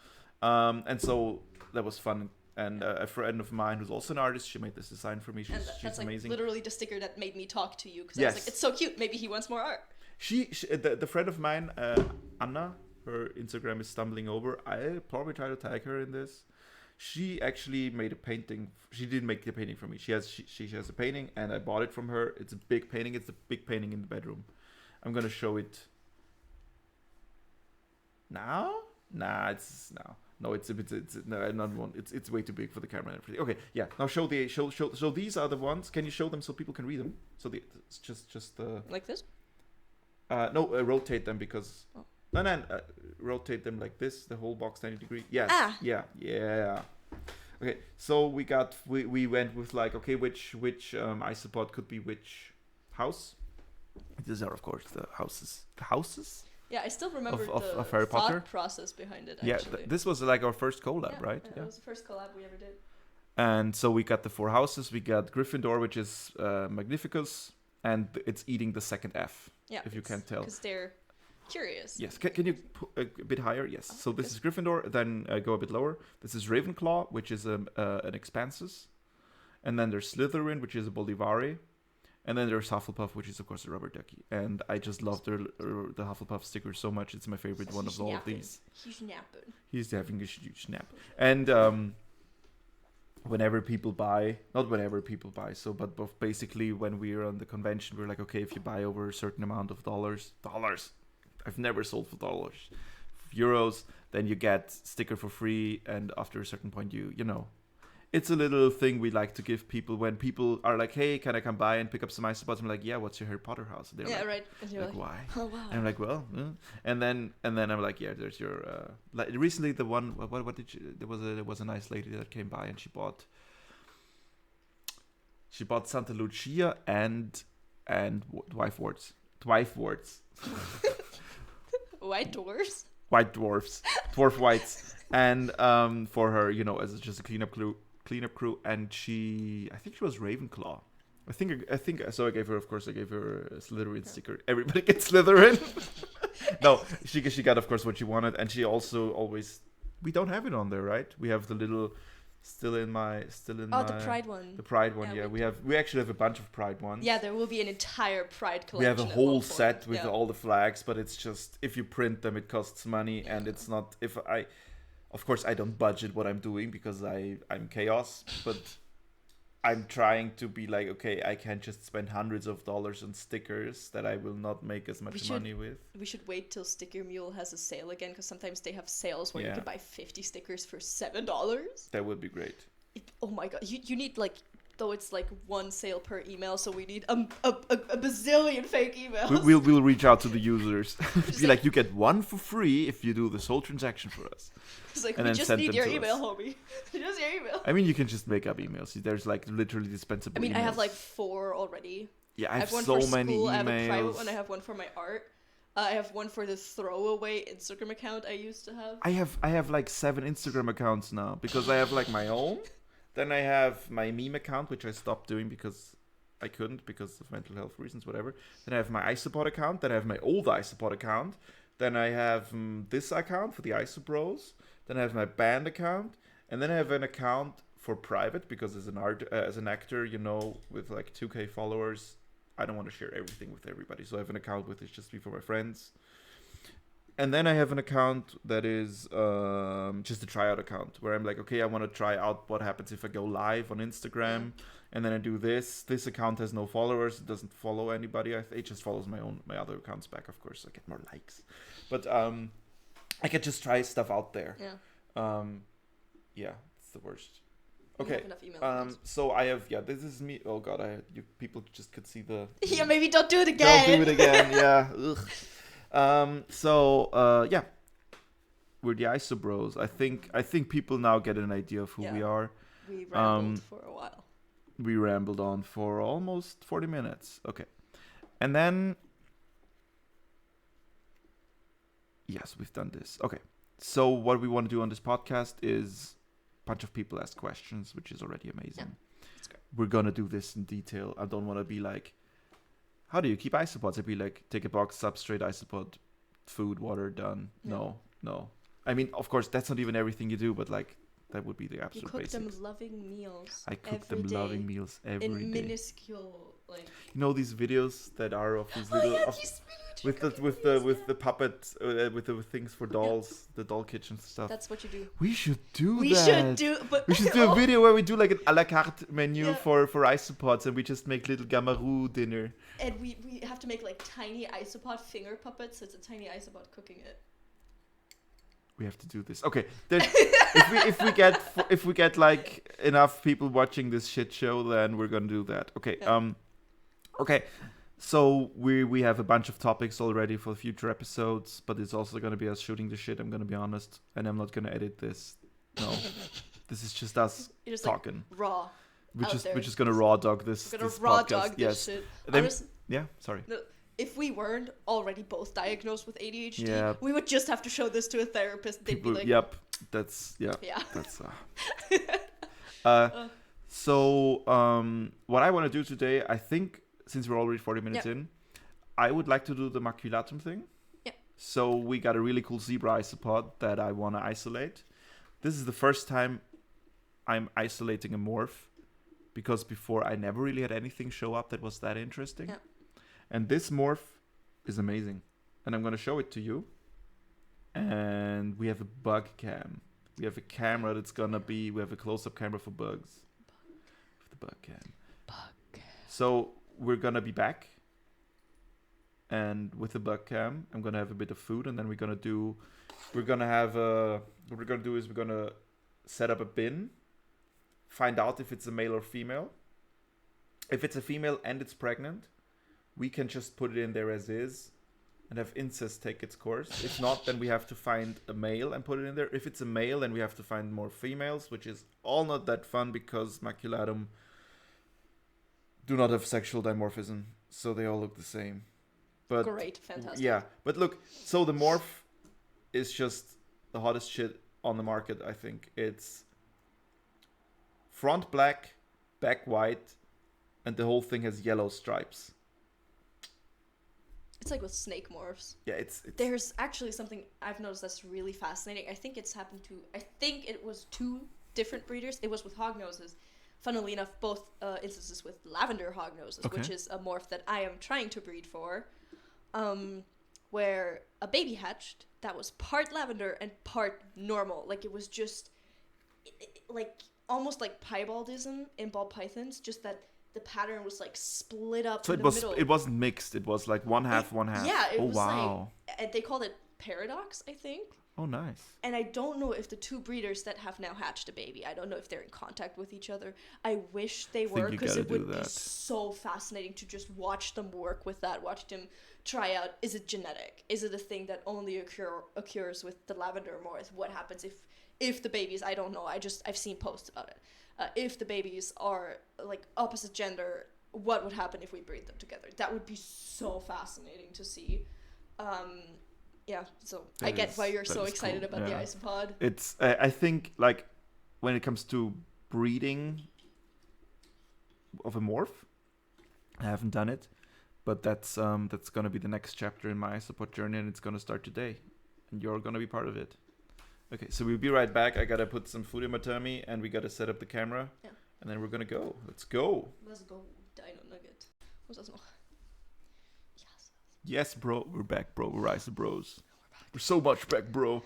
And so that was fun. And a friend of mine who's also an artist, she made this design for me. She's that's amazing. Like literally the sticker that made me talk to you because Yes. I was like, it's so cute. Maybe he wants more art. The friend of mine, Anna, her Instagram is stumbling over. I'll probably try to tag her in this. She actually made a painting. She didn't make the painting for me. She has a painting, and I bought it from her. It's a big painting. It's a big painting in the bedroom. I'm gonna show it now. Nah, it's now. No, it's a bit. No, I don't want. It's way too big for the camera and everything. Okay, yeah. Now show these are the ones. Can you show them so people can read them? So it's just Like this? No, rotate them because. Oh. No, rotate them like this, the whole box 90 degrees. Yes. Ah. Yeah. Okay, so we went with like, okay, which isopod could be which house? These are of course the houses. Yeah, I still remember Of the Harry thought Potter? process behind it. Yeah, Actually. this was like our first collab, Yeah, right? It was the first collab we ever did. And so we got the 4 houses. We got Gryffindor, which is Magnificus, and it's eating the second F. Yeah, If you can't tell. because they're Curious. Yes. Can you put a bit higher? Yes. So this okay. is Gryffindor. Then go a bit lower. This is Ravenclaw, which is an Expansus. And then there's Slytherin, which is a Boldivari. And then there's Hufflepuff, which is of course a rubber ducky. And I just love the Hufflepuff sticker so much. It's my favorite one of all of these. He's napping. He's having a huge nap. And whenever people buy, not whenever people buy, but basically when we're on the convention, we're like, okay, if you buy over a certain amount of dollars, I've never sold for dollars, euros, then you get sticker for free. And after a certain point, you know, it's a little thing we like to give people when people are like, hey, can I come by and pick up some isopods? I'm like, yeah, what's your Harry Potter house? And they're Yeah, like, right. And you're like, why? oh wow. And I'm like, well, and then I'm like, yeah, there's your like recently the one what did you, there was a nice lady that came by and she bought Santa Lucia and Dwight Wards. White dwarfs. White dwarfs, dwarf whites, and for her, you know, as just a cleanup crew, and I think she was Ravenclaw. I think so. I gave her a Slytherin sticker. Everybody gets Slytherin. No, she got of course what she wanted, and she also always. We don't have it on there, right? We have the little. The Pride one. The Pride one, yeah. We actually have a bunch of Pride ones. Yeah, there will be an entire Pride collection. We have a at whole one point. set with all the flags, but it's just if you print them, it costs money, and it's not. Of course, I don't budget what I'm doing because I'm chaos, but I'm trying to be like, okay, I can't just spend hundreds of dollars on stickers that I will not make as much money with. We should wait till Sticker Mule has a sale again, because sometimes they have sales where you can buy 50 stickers for $7. That would be great. Oh my god, you need like, though it's like one sale per email, so we need a bazillion fake emails. We'll reach out to the users. Be like, you get one for free if you do this whole transaction for us. It's like, and we just need your email, homie. Just your email. I mean, you can just make up emails. There's like literally dispensable emails. I have like 4 already. Yeah, I have one so for many school, emails. I have a private one, I have one for my art. I have one for the throwaway Instagram account I used to have. I have like 7 Instagram accounts now because I have like my own. Then I have my meme account, which I stopped doing because I couldn't because of mental health reasons, whatever. Then I have my Isopod account. Then I have my old Isopod account. Then I have this account for the Isobros. Then I have my band account. And then I have an account for private because as an actor, you know, with like 2K followers, I don't want to share everything with everybody. So I have an account with it's just me for my friends. And then I have an account that is just a tryout account where I'm like, okay, I want to try out what happens if I go live on Instagram, and then I do this. This account has no followers; it doesn't follow anybody. It just follows my other accounts back. Of course, I get more likes, but I can just try stuff out there. Yeah, it's the worst. Okay. So I have this is me. Oh god, people just could see the. Yeah, maybe don't do it again. Don't do it again. Yeah. Ugh. Yeah, we're the Isobros. I think people now get an idea of who we are. We rambled for a while. We rambled on for almost 40 minutes. Okay. And then yes, we've done this. Okay. So what we want to do on this podcast is a bunch of people ask questions, which is already amazing. Yeah, that's great. We're going to do this in detail. I don't want to be like, how do you keep isopods? I'd be like, take a box, substrate, isopod, food, water, done. Yeah. No. I mean, of course, that's not even everything you do, but like, that would be the absolute basics. You cook them loving meals. I cook them loving meals every day. In minuscule, like. You know these videos that are of these little, with the puppet, with the things for dolls, the doll kitchen stuff. That's what you do. We should do We should do a video where we do like an a la carte menu for isopods, and we just make little Gamaroo dinner. And we have to make like tiny isopod finger puppets, so it's a tiny isopod cooking it. We have to do this. Okay, if we get like enough people watching this shit show, then we're gonna do that. Okay. Yeah. Okay. So we have a bunch of topics already for future episodes, but it's also gonna be us shooting the shit. I'm gonna be honest, and I'm not gonna edit this. No, this is just us talking. Like raw. We're just gonna raw dog this. We're gonna this raw podcast. dog this shit. Yeah. Sorry. If we weren't already both diagnosed with ADHD, we would just have to show this to a therapist. They'd be like, "Yep, that's That's. So what I want to do today, I think, since we're already 40 minutes in, I would like to do the maculatum thing. Yeah. So we got a really cool zebra isopod that I want to isolate. This is the first time I'm isolating a morph, because before I never really had anything show up that was that interesting. Yeah. And this morph is amazing. And I'm going to show it to you. And we have a bug cam. We have a camera that's going to be... We have a close-up camera for bugs. With the bug cam. So we're going to be back. And with the bug cam, I'm going to have a bit of food. And then we're going to do... We're going to have a... What we're going to do is we're going to set up a bin. Find out if it's a male or female. If it's a female and it's pregnant, we can just put it in there as is and have incest take its course. If not, then we have to find a male and put it in there. If it's a male, then we have to find more females, which is all not that fun because maculatum do not have sexual dimorphism, so they all look the same. But Great, fantastic. yeah, but look, so the morph is just the hottest shit on the market, I think. It's front black, back white, and the whole thing has yellow stripes. It's like with snake morphs. Yeah, it's There's actually something I've noticed that's really fascinating. I think it was 2 different breeders. It was with hognoses. Funnily enough, both instances with lavender hognoses, Okay. which is a morph that I am trying to breed for, where a baby hatched that was part lavender and part normal. Like, it was just, like, almost like piebaldism in ball pythons, just that the pattern was, like, split up so in it the was middle. it wasn't mixed. It was like one half, one half. Yeah, it oh was wow. and they called it paradox, I think. Oh nice. And I don't know if the 2 breeders that have now hatched a baby, I don't know if they're in contact with each other. I wish they were, you because gotta it would do be that. so fascinating to just watch them work with that, watch them try out, is it genetic? Is it a thing that only occurs with the lavender morph? What happens if the babies, I don't know, I've seen posts about it. If the babies are like opposite gender, what would happen if we breed them together? That would be so fascinating to see. Yeah, so I That get is- why you're that so is excited cool, about yeah. the isopod. It's I think like when it comes to breeding of a morph, I haven't done it, but that's gonna be the next chapter in my isopod journey, and it's gonna start today, and you're gonna be part of it. Okay, so we'll be right back. I gotta put some food in my tummy, and we gotta set up the camera, Ja. and then we're gonna go. Let's go. Let's go, Dino Nugget. Was das noch? Yes. Yes, bro, we're back, bro. We're Iso Bros. We're so much back, bro.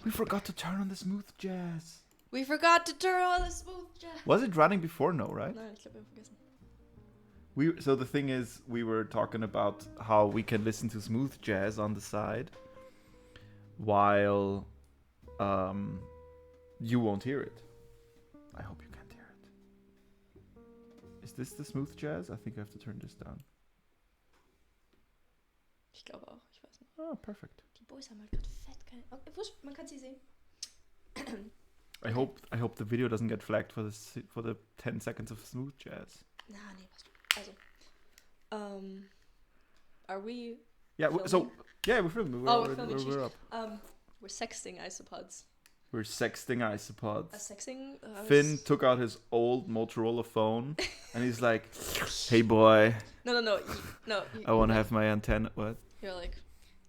We forgot to turn on the smooth jazz. We forgot to turn on the smooth jazz. Was it running before? No, right? Nein, ich glaube, wir haben vergessen. So the thing is, we were talking about how we can listen to smooth jazz on the side, while you won't hear it. I hope you can't hear it. Is this the smooth jazz? I think I have to turn this down. Ich glaube auch, ich weiß nicht. Oh, perfect. Die Boys haben halt gerade fett keine... Okay, wurscht, man kann sie sehen. I hope the video doesn't get flagged for the 10 seconds of smooth jazz. Na, nee, passt. Also, are we... Yeah. Filming? We're filming. We're filming. We're up. We're sexting isopods. We're sexting isopods. Sexing? Finn took out his old Motorola phone and he's like, "Hey boy, No. I want to have my antenna." What? You're like,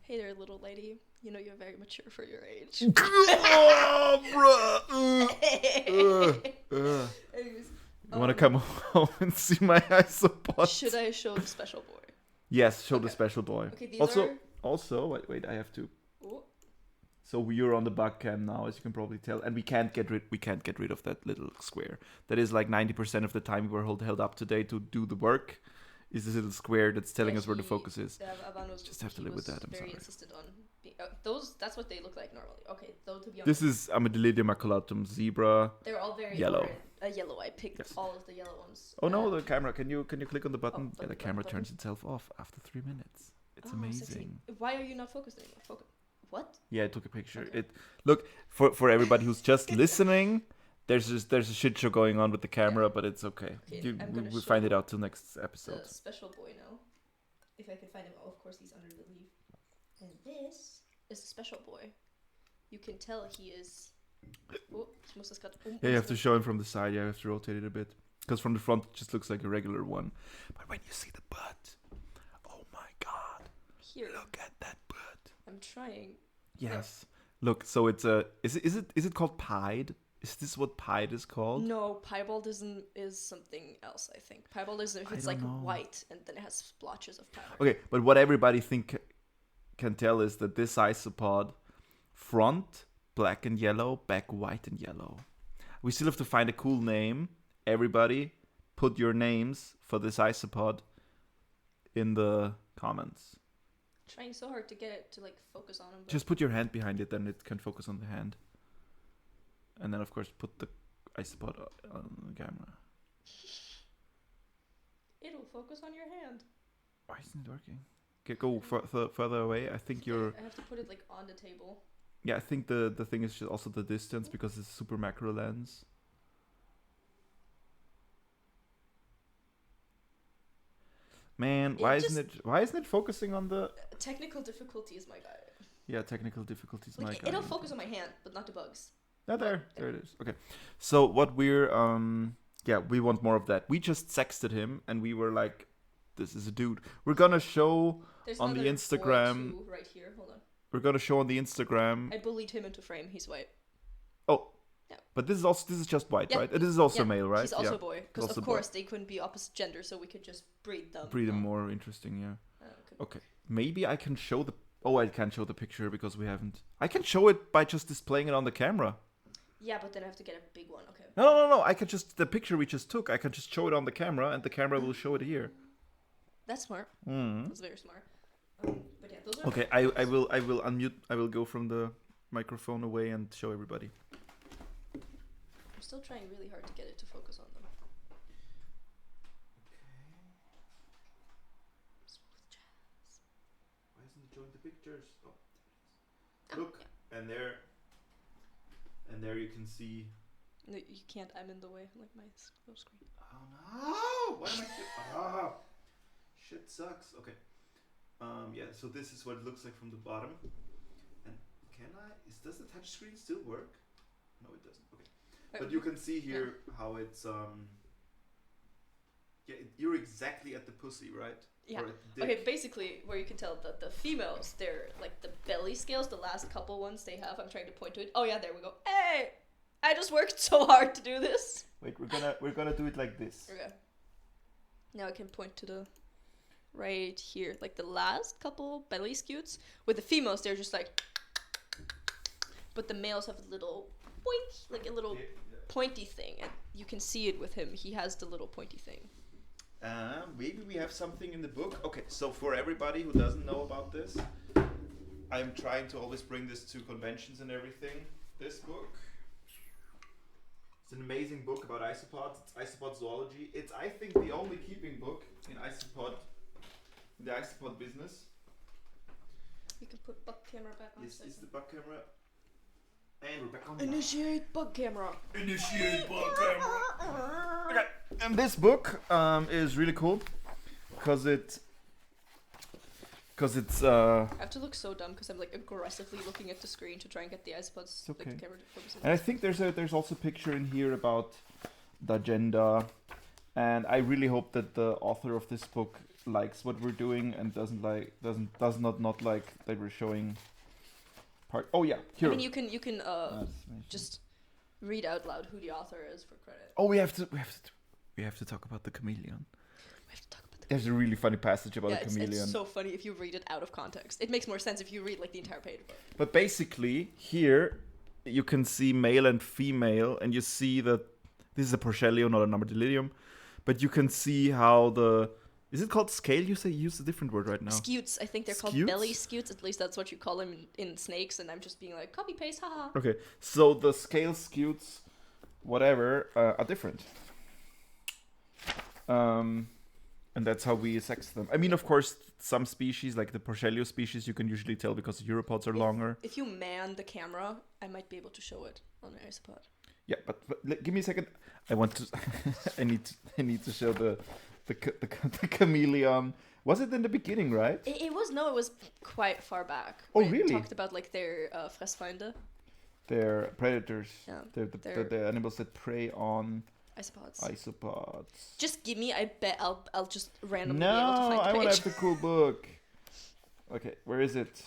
hey there, little lady. You know you're very mature for your age. Oh, bruh. Anyways, You want to come home and see my isopod? should I show the special boy? Yes, show the Okay. special boy. Okay, these Also, are... also, wait, I have to. Oh, So we're on the bug cam now, as you can probably tell, and we can't get rid of that little square. That is like 90% of the time we were held up today to do the work. Is this little square that's telling us where the focus is? Just have to live with that, I'm very sorry. insistent on being, that's what they look like normally. Okay, though to be honest, This is Amadilidium maculatum zebra. they're all very yellow. Yellow. I picked Yes. all of the yellow ones. Oh no, the camera. Can you click on the button? Oh, Yeah, the the camera button. turns itself off after 3 minutes. It's amazing. Sexy. Why are you not focused anymore? Focus. What? Yeah, I took a picture. Okay. Look for everybody who's just listening. There's a shit show going on with the camera, but it's okay. Okay, I'm gonna We'll find show it out till next episode. The special boy now. If I can find him. Oh, of course he's under the leaf. And this is the special boy. You can tell he is... Oh, ich muss das grad Yeah, you have to show him from the side. Yeah, you have to rotate it a bit. Because from the front, it just looks like a regular one. But when you see the butt, oh my god. Here. Look at that butt. I'm trying. Yes. Look, so it's a is it called pied? Is this what pied is called? No, piebaldism is something else. I think piebald is if I it's don't like know. white and then it has splotches of powder. Okay, but what everybody can tell is that this isopod, front black and yellow, back white and yellow. We still have to find a cool name. Everybody, put your names for this isopod in the comments. Trying so hard to get it to like focus on him. But Just put your hand behind it, then it can focus on the hand. And then, of course, put the isopod on the camera. it'll focus on your hand. Why isn't it working? Okay, go further away. I think you're... I have to put it like on the table. Yeah, I think the thing is just also the distance because it's a super macro lens. Man, why isn't it focusing on the... Technical difficulties, my guy. Yeah, technical difficulties, my Like, guy. it'll focus on my hand, but not the bugs. Oh, there it is. Okay. So what we're we want more of that. We just sexted him and we were like, this is a dude. We're gonna show There's on the another Instagram. boy too, right here. Hold on. We're gonna show on the Instagram. I bullied him into frame. He's white. Oh. Yeah. But this is just white, Yeah. right? This is also Yeah, male, right? He's also yeah. a boy. Because Also of boy. course they couldn't be opposite gender, so we could just breed them. Breed them more interesting, yeah. Okay. Okay. Maybe I can show the... Oh, I can't show the picture because we haven't... I can show it by just displaying it on the camera. Yeah, but then I have to get a big one. Okay. No. I can just... The picture we just took, I can just show it on the camera and the camera will show it here. That's smart. Mm. That's very smart. But yeah, those are... Okay, I will unmute. I will go from the microphone away and show everybody. I'm still trying really hard to get it to focus on them. Smooth jazz. Why isn't it showing the pictures? Oh, Oh, look, and there you can see. No, you can't. I'm in the way. Like my screen. Oh no! Why am I? Ah, shit sucks. Okay. Yeah. So this is what it looks like from the bottom. And does the touch screen still work? No, it doesn't. Okay. But you can see here how it's yeah, you're exactly at the pussy, right? Yeah. Or at the dick. Okay, basically, where you can tell that the females, they're like the belly scales, the last couple ones they have. I'm trying to point to it. Oh yeah, there we go. Hey, I just worked so hard to do this. Wait, we're gonna do it like this. Okay. Now I can point to the right here, like the last couple belly scutes. With the females, they're just like, but the males have a little boink, like a little pointy thing, and you can see it with him. He has the little pointy thing. Maybe we have something in the book. Okay, so for everybody who doesn't know about this, I'm trying to always bring this to conventions and everything. This book, it's an amazing book about isopods. It's Isopod Zoology. It's, I think, the only keeping book in the isopod business. You can put bug camera back on. Is the bug camera? And we're back on. Initiate bug camera. Initiate bug camera. Okay. And this book is really cool because it's I have to look so dumb because I'm like aggressively looking at the screen to try and get the iPods okay. like the camera to focus on. And I think there's also a picture in here about the agenda, and I really hope that the author of this book likes what we're doing and does not like that we're showing part. Oh yeah, here. I mean, you can just read out loud who the author is for credit. Oh, we have to talk about the chameleon. We have to talk about the There's a really funny passage about a chameleon. It's so funny if you read it out of context. It makes more sense if you read like the entire page. But basically, here you can see male and female, and you see that this is a Porcellio, not a Nummerdillidium. But you can see how is it called scale? You use a different word right now. Scutes. I think they're called Scutes? belly scutes. At least that's what you call them in snakes. And I'm just being like, copy paste, haha. Okay, so the scale scutes, whatever, are different. And that's how we sex them. I mean, of course, some species, like the Porcellio species, you can usually tell because the Europods are longer. If you man the camera, I might be able to show it on my isopod. Yeah, but give me a second. I want to. I need to show the chameleon. Was it in the beginning, right? It was quite far back. Oh, when it really? talked about like their Fressfeinde. They're predators. Yeah, They're the animals that prey on isopods. isopods. Just give me. I bet I'll just randomly No, be able to find the I page. want to have the cool book. Okay, where is it?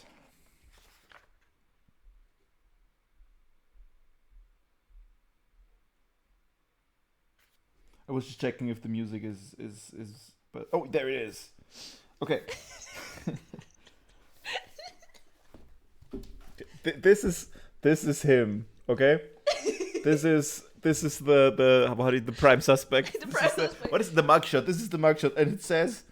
I was just checking if the music is. But oh, there it is. Okay. This is him. Okay. This is the prime suspect. The prime suspect. What is the mugshot? This is the mugshot, and it says.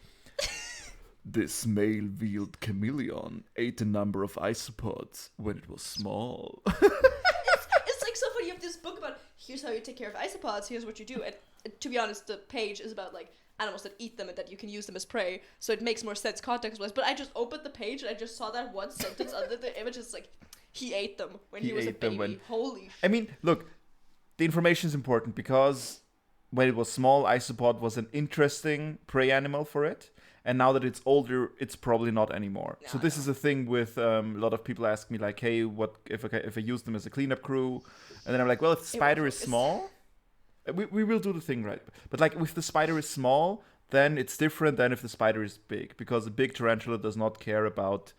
This male-veiled chameleon ate a number of isopods when it was small. It's like so funny. You have this book about here's how you take care of isopods. Here's what you do. And to be honest, the page is about like animals that eat them and that you can use them as prey. So it makes more sense context-wise. But I just opened the page and I just saw that one sentence under the image. It's like he ate them when he was a baby. Holy shit. I mean, look, the information is important because when it was small, isopod was an interesting prey animal for it. And now that it's older, it's probably not anymore. No, so this is a thing with a lot of people ask me like, hey, what if I use them as a cleanup crew? And then I'm like, well, if the spider is small, we will do the thing right. But like if the spider is small, then it's different than if the spider is big. Because a big tarantula does not care about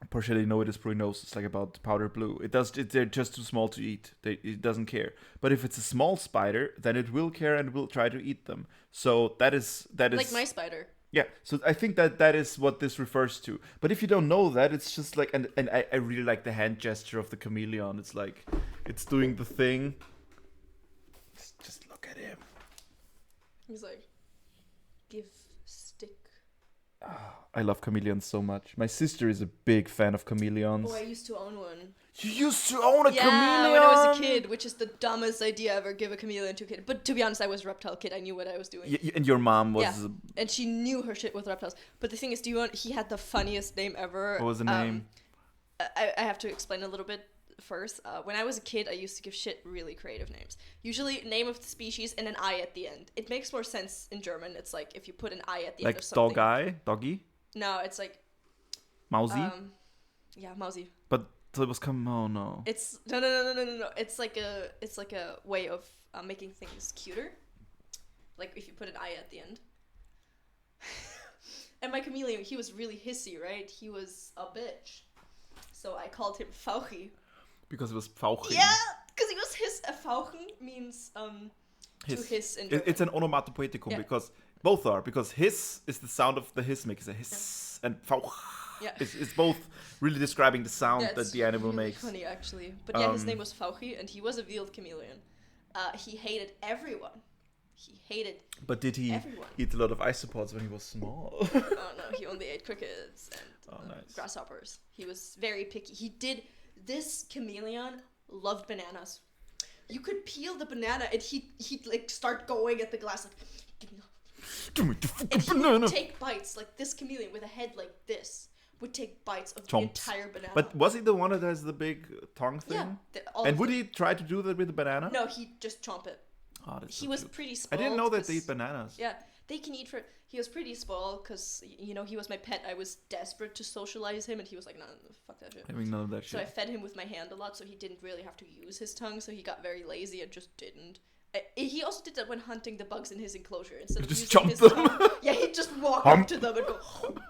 Porcellinoides pruinosus, like about powder blue. They're just too small to eat. It doesn't care. But if it's a small spider, then it will care and will try to eat them. So that is like my spider. Yeah. So I think that is what this refers to. But if you don't know that, it's just like and I really like the hand gesture of the chameleon. It's like it's doing the thing. Just look at him. He's like, give stick. I love chameleons so much. My sister is a big fan of chameleons. Oh, I used to own one. You used to own a chameleon? Yeah, when I was a kid, which is the dumbest idea ever, give a chameleon to a kid. But to be honest, I was a reptile kid. I knew what I was doing. And your mom was... Yeah, and she knew her shit with reptiles. But the thing is, he had the funniest name ever. What was the name? I have to explain a little bit first. When I was a kid, I used to give shit really creative names. Usually name of the species and an I at the end. It makes more sense in German. It's like if you put an I at the end of something. Like doggy? No, it's like... Mousy? Yeah, mousy. But so it was no. It's no. It's like a way of making things cuter. Like if you put an I at the end. And my chameleon, he was really hissy, right? He was a bitch. So I called him Fauchi. Because it was Fauchi. Yeah, because he was hiss. Fauchen means to hiss in German. It's an onomatopoeticum because both are. Because hiss is the sound of the hiss makes a hiss. Yeah. And Fauch is both really describing the sound that the animal really makes. Funny actually. But yeah, his name was Fauchi and he was a veiled chameleon. He hated everyone. But did he eat a lot of isopods when he was small? Oh no, he only ate crickets and grasshoppers. He was very picky. This chameleon loved bananas. You could peel the banana and he'd like start going at the glass like, give me the fucking banana. He would take bites, like this chameleon with a head like this would take bites of the entire banana. But was he the one that has the big tongue thing? Yeah. And would he try to do that with the banana? No, he'd just chomp it. Oh, that's he so was cute. pretty spoiled. I didn't know that they eat bananas. Yeah, they can eat he was pretty spoiled because, he was my pet. I was desperate to socialize him and he was like, no, fuck that shit. Having none of that shit. So I fed him with my hand a lot so he didn't really have to use his tongue. So he got very lazy and just didn't. He also did that when hunting the bugs in his enclosure. Instead of just using his tongue, yeah, he'd just walk up to them and go.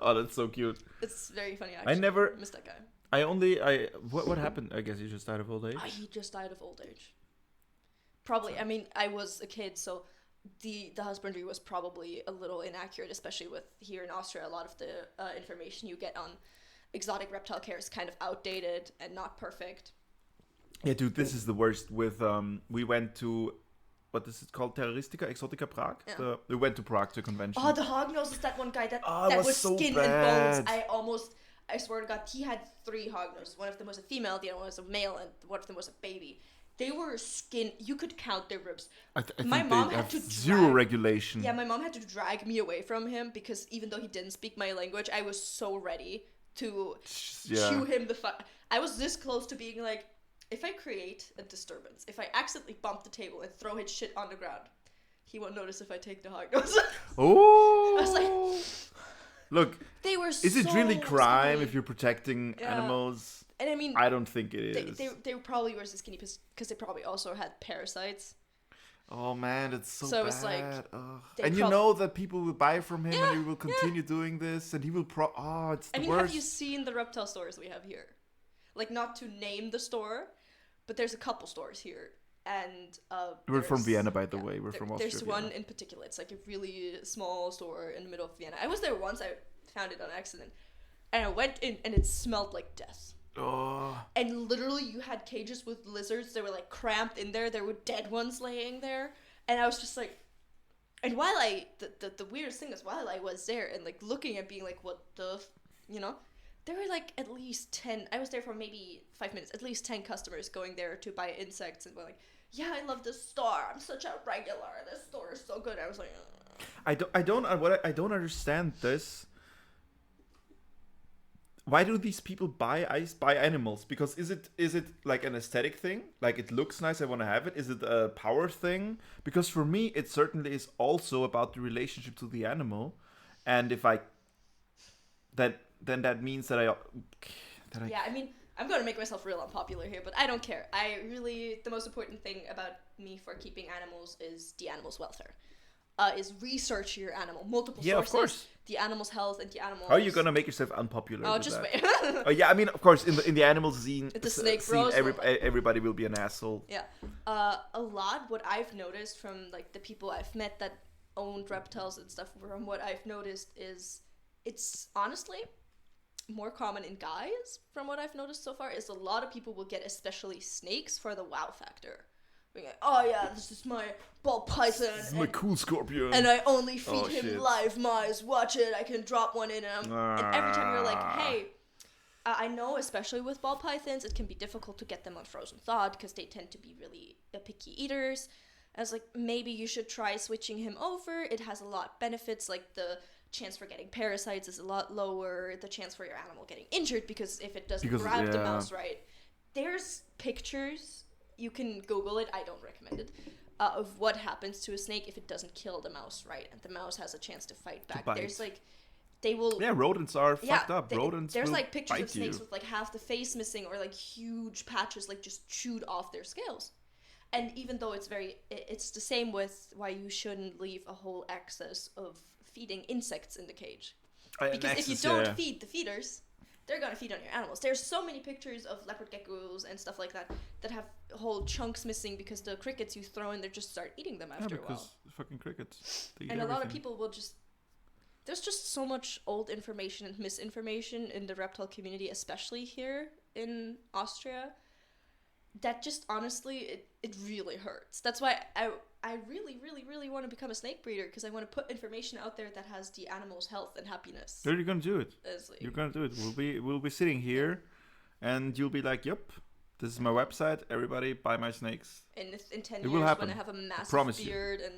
Oh, that's so cute. It's very funny. Actually. I never missed that guy. What happened? I guess he just died of old age. He just died of old age. Probably. I mean, I was a kid, so the husbandry was probably a little inaccurate, especially with here in Austria. A lot of the information you get on exotic reptile care is kind of outdated and not perfect. Yeah, dude, this is the worst. With we went to. What is it called? Terroristica Exotica Prague? Yeah. We went to Prague to a convention. Oh, the hognose is that one guy that was so skin bad. and bones. I swear to God, he had 3 hognoses. One of them was a female, the other one was a male, and one of them was a baby. They were skin. You could count their ribs. I my think mom they had have to zero regulation. Yeah, my mom had to drag me away from him because even though he didn't speak my language, I was so ready to chew him the fuck. I was this close to being like, if I create a disturbance, if I accidentally bump the table and throw his shit on the ground, he won't notice if I take the hog nose. Oh! I was like, look, they were is it really crime skinny. if you're protecting animals? And I mean, I don't think it is. They probably were so skinny because they probably also had parasites. Oh man, it's so bad. It was like, and you know that people will buy from him and he will continue doing this and he will it's the worst. I mean, have you seen the reptile stores we have here? Like, not to name the store, but there's a couple stores here. And We're from there's- Vienna, by the yeah, way. We're from Austria. There's one Vienna. in particular. It's like a really small store in the middle of Vienna. I was there once. I found it on accident, and I went in, and it smelled like death. Oh, And literally, you had cages with lizards. They were like cramped in there. There were dead ones laying there, and I was just like, and while the weirdest thing is while I was there and like looking at being like, what the, there were like at least 10. I was there for maybe 5 minutes. At least 10 customers going there to buy insects and were like, yeah, I love this store. I'm such a regular. This store is so good. I was like, I don't understand this. Why do these people buy animals? Because is it like an aesthetic thing? Like it looks nice, I want to have it. Is it a power thing? Because for me, it certainly is also about the relationship to the animal, and if I then that means that I yeah, I mean, I'm going to make myself real unpopular here, but I don't care. The most important thing about me for keeping animals is the animal's welfare. Is research your animal, multiple Yeah, of sources, course. the animal's health and the animal's... How are you gonna make yourself unpopular? Oh, with just that? wait. Oh yeah, I mean, of course, in the animal scene, The snake scene bros everybody will be an asshole. Yeah. A lot, what I've noticed from, like, the people I've met that owned reptiles and stuff, from what I've noticed is it's honestly more common in guys, from what I've noticed so far, is a lot of people will get especially snakes for the wow factor. Being like, oh yeah, this is my ball python. This is my cool scorpion. And I only feed Oh, him shit. live mice. Watch it. I can drop one in him. And every time you're like, hey, I know, especially with ball pythons, it can be difficult to get them on frozen thawed because they tend to be really picky eaters. I was like, maybe you should try switching him over. It has a lot of benefits, like the chance for getting parasites is a lot lower. The chance for your animal getting injured because if it doesn't grab the mouse right. There's pictures. You can Google it. I don't recommend it. Of what happens to a snake if it doesn't kill the mouse right, and the mouse has a chance to fight back. bite. There's like, they will. Yeah, rodents are fucked up. they- Rodents There's will like pictures bite of snakes you. with like half the face missing or like huge patches like just chewed off their scales. And even though it's the same with why you shouldn't leave a whole excess of feeding insects in the cage. Because if you don't feed the feeders, they're gonna feed on your animals. There's so many pictures of leopard geckos and stuff like that that have whole chunks missing because the crickets you throw in there just start eating them after a while. because fucking crickets. They eat And a lot of everything. people will just... There's just so much old information and misinformation in the reptile community, especially here in Austria, that just honestly, it really hurts. That's why I really, really, really want to become a snake breeder, because I want to put information out there that has the animal's health and happiness. There you're gonna do it. As, like, You're gonna do it. We'll be sitting here, and you'll be like, "Yep, this is my website. Everybody buy my snakes." in 10 It years, will when happen. I have a massive promise you. beard and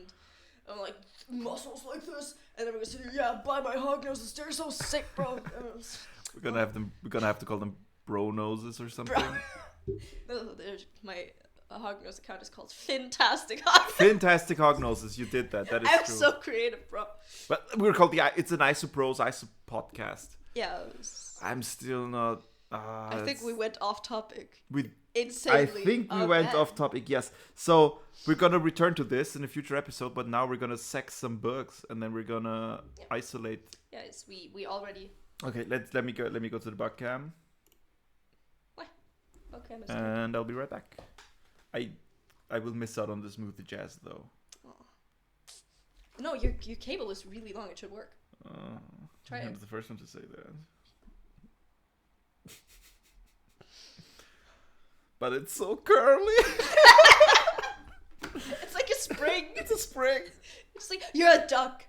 I'm like, muscles like this, and then we're gonna sit here, yeah, buy my hog noses, they're so sick, bro. We're gonna have to call them bro noses or something. No, there's my hog nose account is called Fantastic Hog. Fantastic hog noses. You did that. That is I'm true. so creative, bro. But we're called it's an Isopros podcast. Yeah, I'm still not. I think we went off topic. We Insanely. I think we went Okay. off topic. Yes. So we're gonna return to this in a future episode, but now we're gonna sex some bugs and then we're gonna isolate. Yes, we already. Okay, let me go to the bug cam Okay, I'm sorry. and I'll be right back. I will miss out on the smoothie jazz though. No, your cable is really long. It should work. Try I'm it. the first one to say that. But it's so curly. It's like a spring. It's a spring. It's like you're a duck.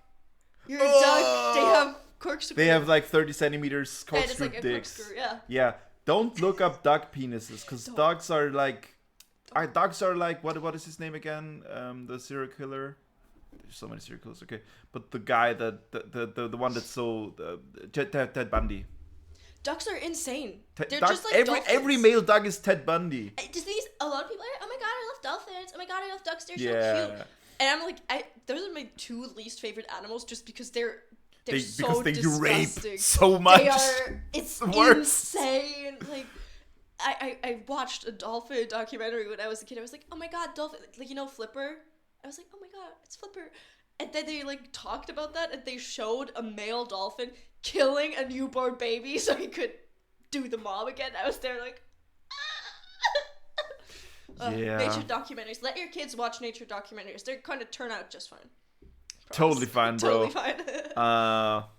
You're a duck. They have corkscrew. They have like 30 centimeters and it's corkscrew like a dicks. corkscrew. Yeah. Yeah, don't look up duck penises, because Don't. dogs are like, what is his name again? The serial killer. There's so many serial killers. Okay, but the guy that the one that's so Ted Bundy. Ducks are insane. They're Duck- just like every dolphins. male dog is Ted Bundy. A lot of people are like, oh my god, I love dolphins. Oh my god, I love ducks. They're so Yeah, cute. And I'm like, those are my two least favorite animals, just because they're so because they disgusting. rape so much. They are. It's the worst. insane. Like, I watched a dolphin documentary when I was a kid. I was like, oh my god, dolphin. Like, Flipper. I was like, oh my god, it's Flipper. And then they like talked about that, and they showed a male dolphin killing a newborn baby so he could do the mom again. I was there like, Yeah. Nature documentaries. Let your kids watch nature documentaries. They're going to turn out just fine. Promise. Totally fine, bro. Totally fine.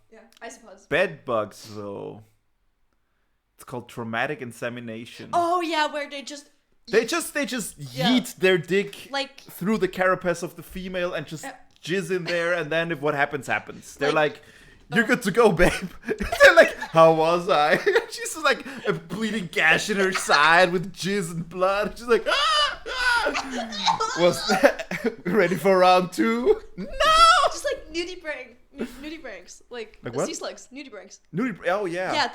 Yeah, I suppose. Bed bugs though. It's called traumatic insemination. Oh yeah, where they just They just yeet their dick like through the carapace of the female and just jizz in there, and then if what happens happens. They're like, "You're good to go, babe." They're like, "How was I?" She's just like a bleeding gash in her side with jizz and blood. She's like, "Ah, ah." Was that ready for round 2? No. just like nudibranchs, like Like what? sea slugs, nudibranchs. Oh yeah. Yeah,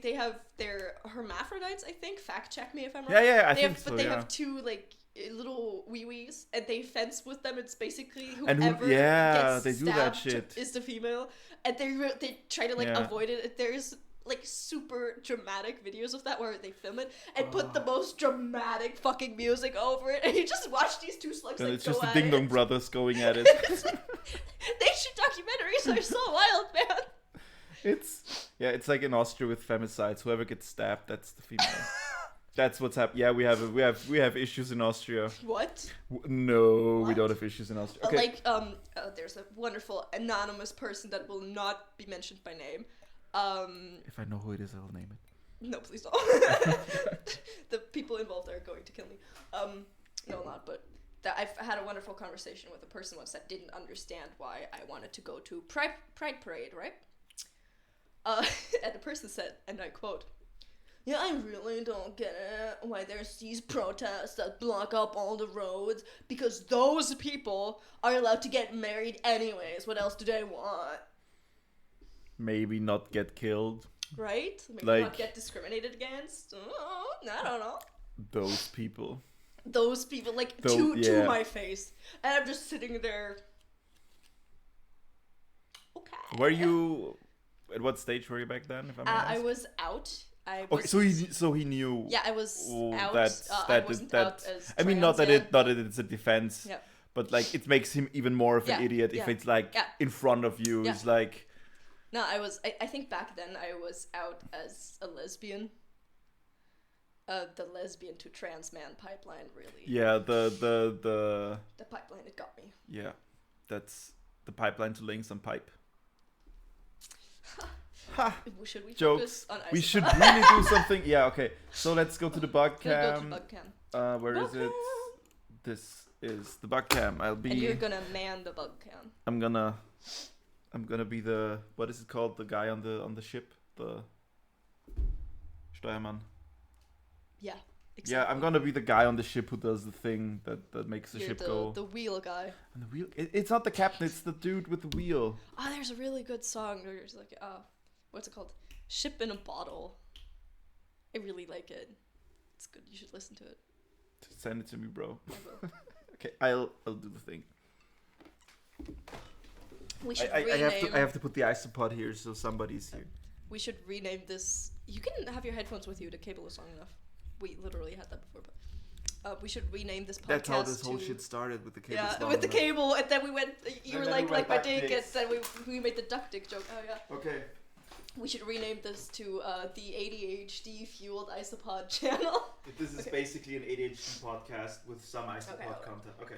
they have their hermaphrodites. I think. Fact check me if I'm wrong. Yeah, I They think have, so. but they Yeah. have 2 like little wee-wees, and they fence with them. It's basically And whoever gets they do that stabbed shit. is the female, and they try to like Yeah. avoid it. There's like super dramatic videos of that where they film it and put the most dramatic fucking music over it, and you just watch these 2 slugs And like it's go just the at Ding it. Dong Brothers going at it. Nature documentaries are so wild, man. It's like in Austria with femicides. Whoever gets stabbed, that's the female. That's what's happening. Yeah, we have issues in Austria. What? No, we What? don't have issues in Austria. Okay. There's a wonderful anonymous person that will not be mentioned by name. If I know who it is, I'll name it. No, please don't. The people involved are going to kill me. No, not. But I've had a wonderful conversation with a person once that didn't understand why I wanted to go to Pride Parade, right? And the person said, and I quote, "Yeah, I really don't get it why there's these protests that block up all the roads, because those people are allowed to get married anyways. What else do they want? Maybe not get killed. Right? Maybe Like- not get discriminated against? Oh, I don't know. Those people. Those people, like, Tho- to yeah. my face. And I'm just sitting there. Okay. Were you? At what stage were you back then? If I'm I was out. I was, Okay, so he knew. Yeah, I was Oh, out. that I wasn't out as I mean, not trans that yet, it's a defense, Yeah. but like it makes him even more of an Yeah, idiot if yeah, it's like yeah. in front of you. Yeah. It's like No, I think back then I was out as a lesbian. The lesbian to trans man pipeline, really. yeah, the The pipeline, it got me. yeah, that's the pipeline to links and pipe. Ha! Should we Jokes. focus on We Isopod? should really do something. Yeah, okay. So let's go to the bug Gonna go to cam. bug cam. Where is it? This is the bug cam. And you're gonna man the bug cam. I'm gonna be the, what is it called? The guy on the ship, the Steuermann. Yeah. Exactly. Yeah, I'm gonna be the guy on the ship who does the thing that makes the You're ship the, go. the wheel guy. And the wheel. It's not the captain. It's the dude with the wheel. Oh, there's a really good song. There's like, what's it called? Ship in a Bottle. I really like it. It's good. You should listen to it. Send it to me, bro. I will. Okay, I'll do the thing. We should I rename. have to put the isopod here so somebody's here. We should rename this. You can have your headphones with you. The cable is long enough. We literally had that before, but we should rename this podcast. That's how this whole to, shit started with the cable. Yeah, slung with the on it. cable, and then we went. You And were then we like went my duck dick, and dicks. then we made the duck dick joke. Oh yeah. Okay. We should rename this to the ADHD fueled isopod channel. This is basically an ADHD podcast with some isopod Okay. content. Okay.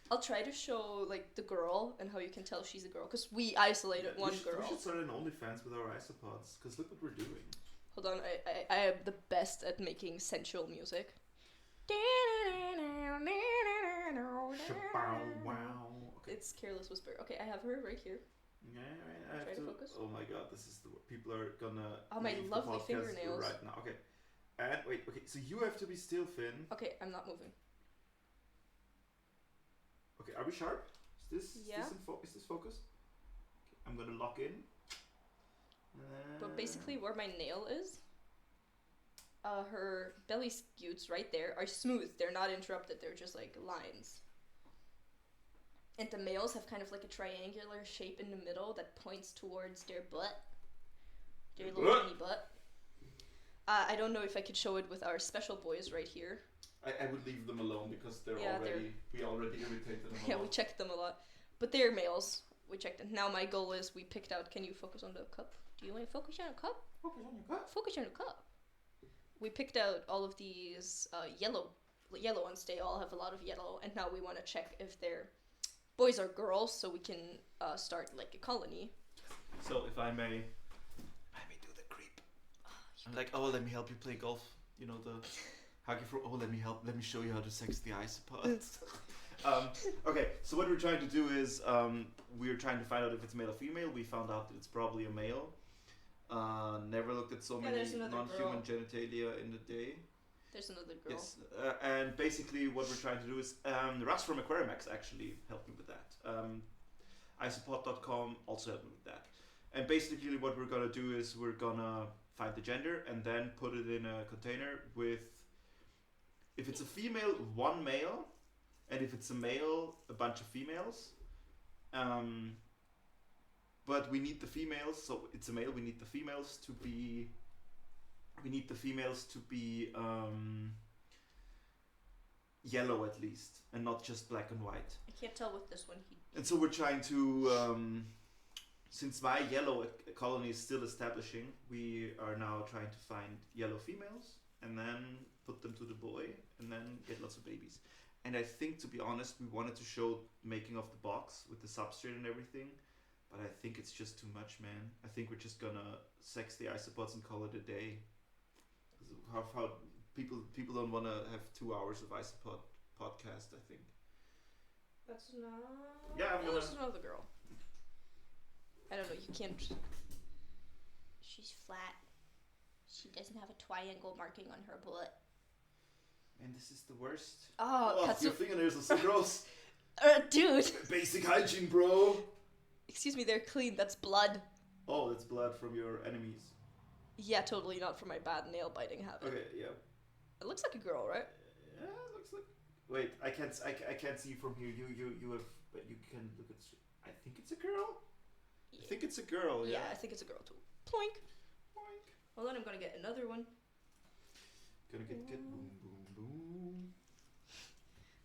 I'll try to show like the girl and how you can tell she's a girl, because we isolated one girl. We should start an OnlyFans with our isopods, because look what we're doing. Hold on, I am the best at making sensual music. Wow. Okay. It's Careless Whisper. Okay, I have her right here. Yeah, I have Try to to. focus. Oh my god, this is the people are gonna. Oh, my leave the lovely podcast fingernails. right now. Okay, and wait. Okay, so you have to be still, Finn. Okay, I'm not moving. Okay, are we sharp? Is Yeah. is this focused? Okay, I'm gonna lock in. But basically, where my nail is, her belly scutes right there are smooth. They're not interrupted. They're just like lines. And the males have kind of like a triangular shape in the middle that points towards their butt. Their little tiny butt. I don't know if I could show it with our special boys right here. I would leave them alone because Yeah, we already irritated them. Yeah, we checked them a lot. But they're males. We checked them. Now my goal is we picked out, can you focus on the cup? Do you want to focus on the cup? Focus on your cup. Focus on the cup. We picked out all of these yellow yellow ones, they all have a lot of yellow, and now we want to check if they're boys or girls, so we can start like a colony. So if I may do the creep. I'm like, oh, let me help you play golf. You know the hockey for. Oh, let me show you how to sex the isopods. Okay, so what we're trying to do is we're trying to find out if it's male or female. We found out that it's probably a male. Never looked at so many there's another non-human girl. genitalia in the day. There's another girl. Yes, and basically what we're trying to do is Russ from AquariumX actually helped me with that. Isopod.com also helped me with that. And basically what we're gonna do is we're gonna find the gender and then put it in a container with, if it's a female, one male, and if it's a male, a bunch of females. But we need the females, so it's a male. We need the females to be. Yellow at least, and not just black and white. I can't tell with this one. And so we're trying to, since my yellow colony is still establishing, we are now trying to find yellow females and then put them to the boy and then get lots of babies. And I think, to be honest, we wanted to show making of the box with the substrate and everything, but I think it's just too much, man. I think we're just gonna sex the isopods and call it a day. How people don't want to have 2 hours of isopod podcast, I think. That's not. Yeah, I'm Oh, gonna. there's another girl. I don't know. You can't. She's flat. She doesn't have a triangle marking on her butt. And this is the worst. Oh, your fingernails are so gross. Dude. Basic hygiene, bro. Excuse me, they're clean. That's blood. Oh, that's blood from your enemies. Yeah, totally not from my bad nail biting habit. Okay, yeah. It looks like a girl, right? Yeah, it looks like. Wait, I can't see from here. You have, but you can look at. I think it's a girl. Yeah. I think it's a girl. Yeah. Yeah, I think it's a girl too. Ploink. Boink. Hold on, I'm gonna get another one. Gonna get boom boom boom.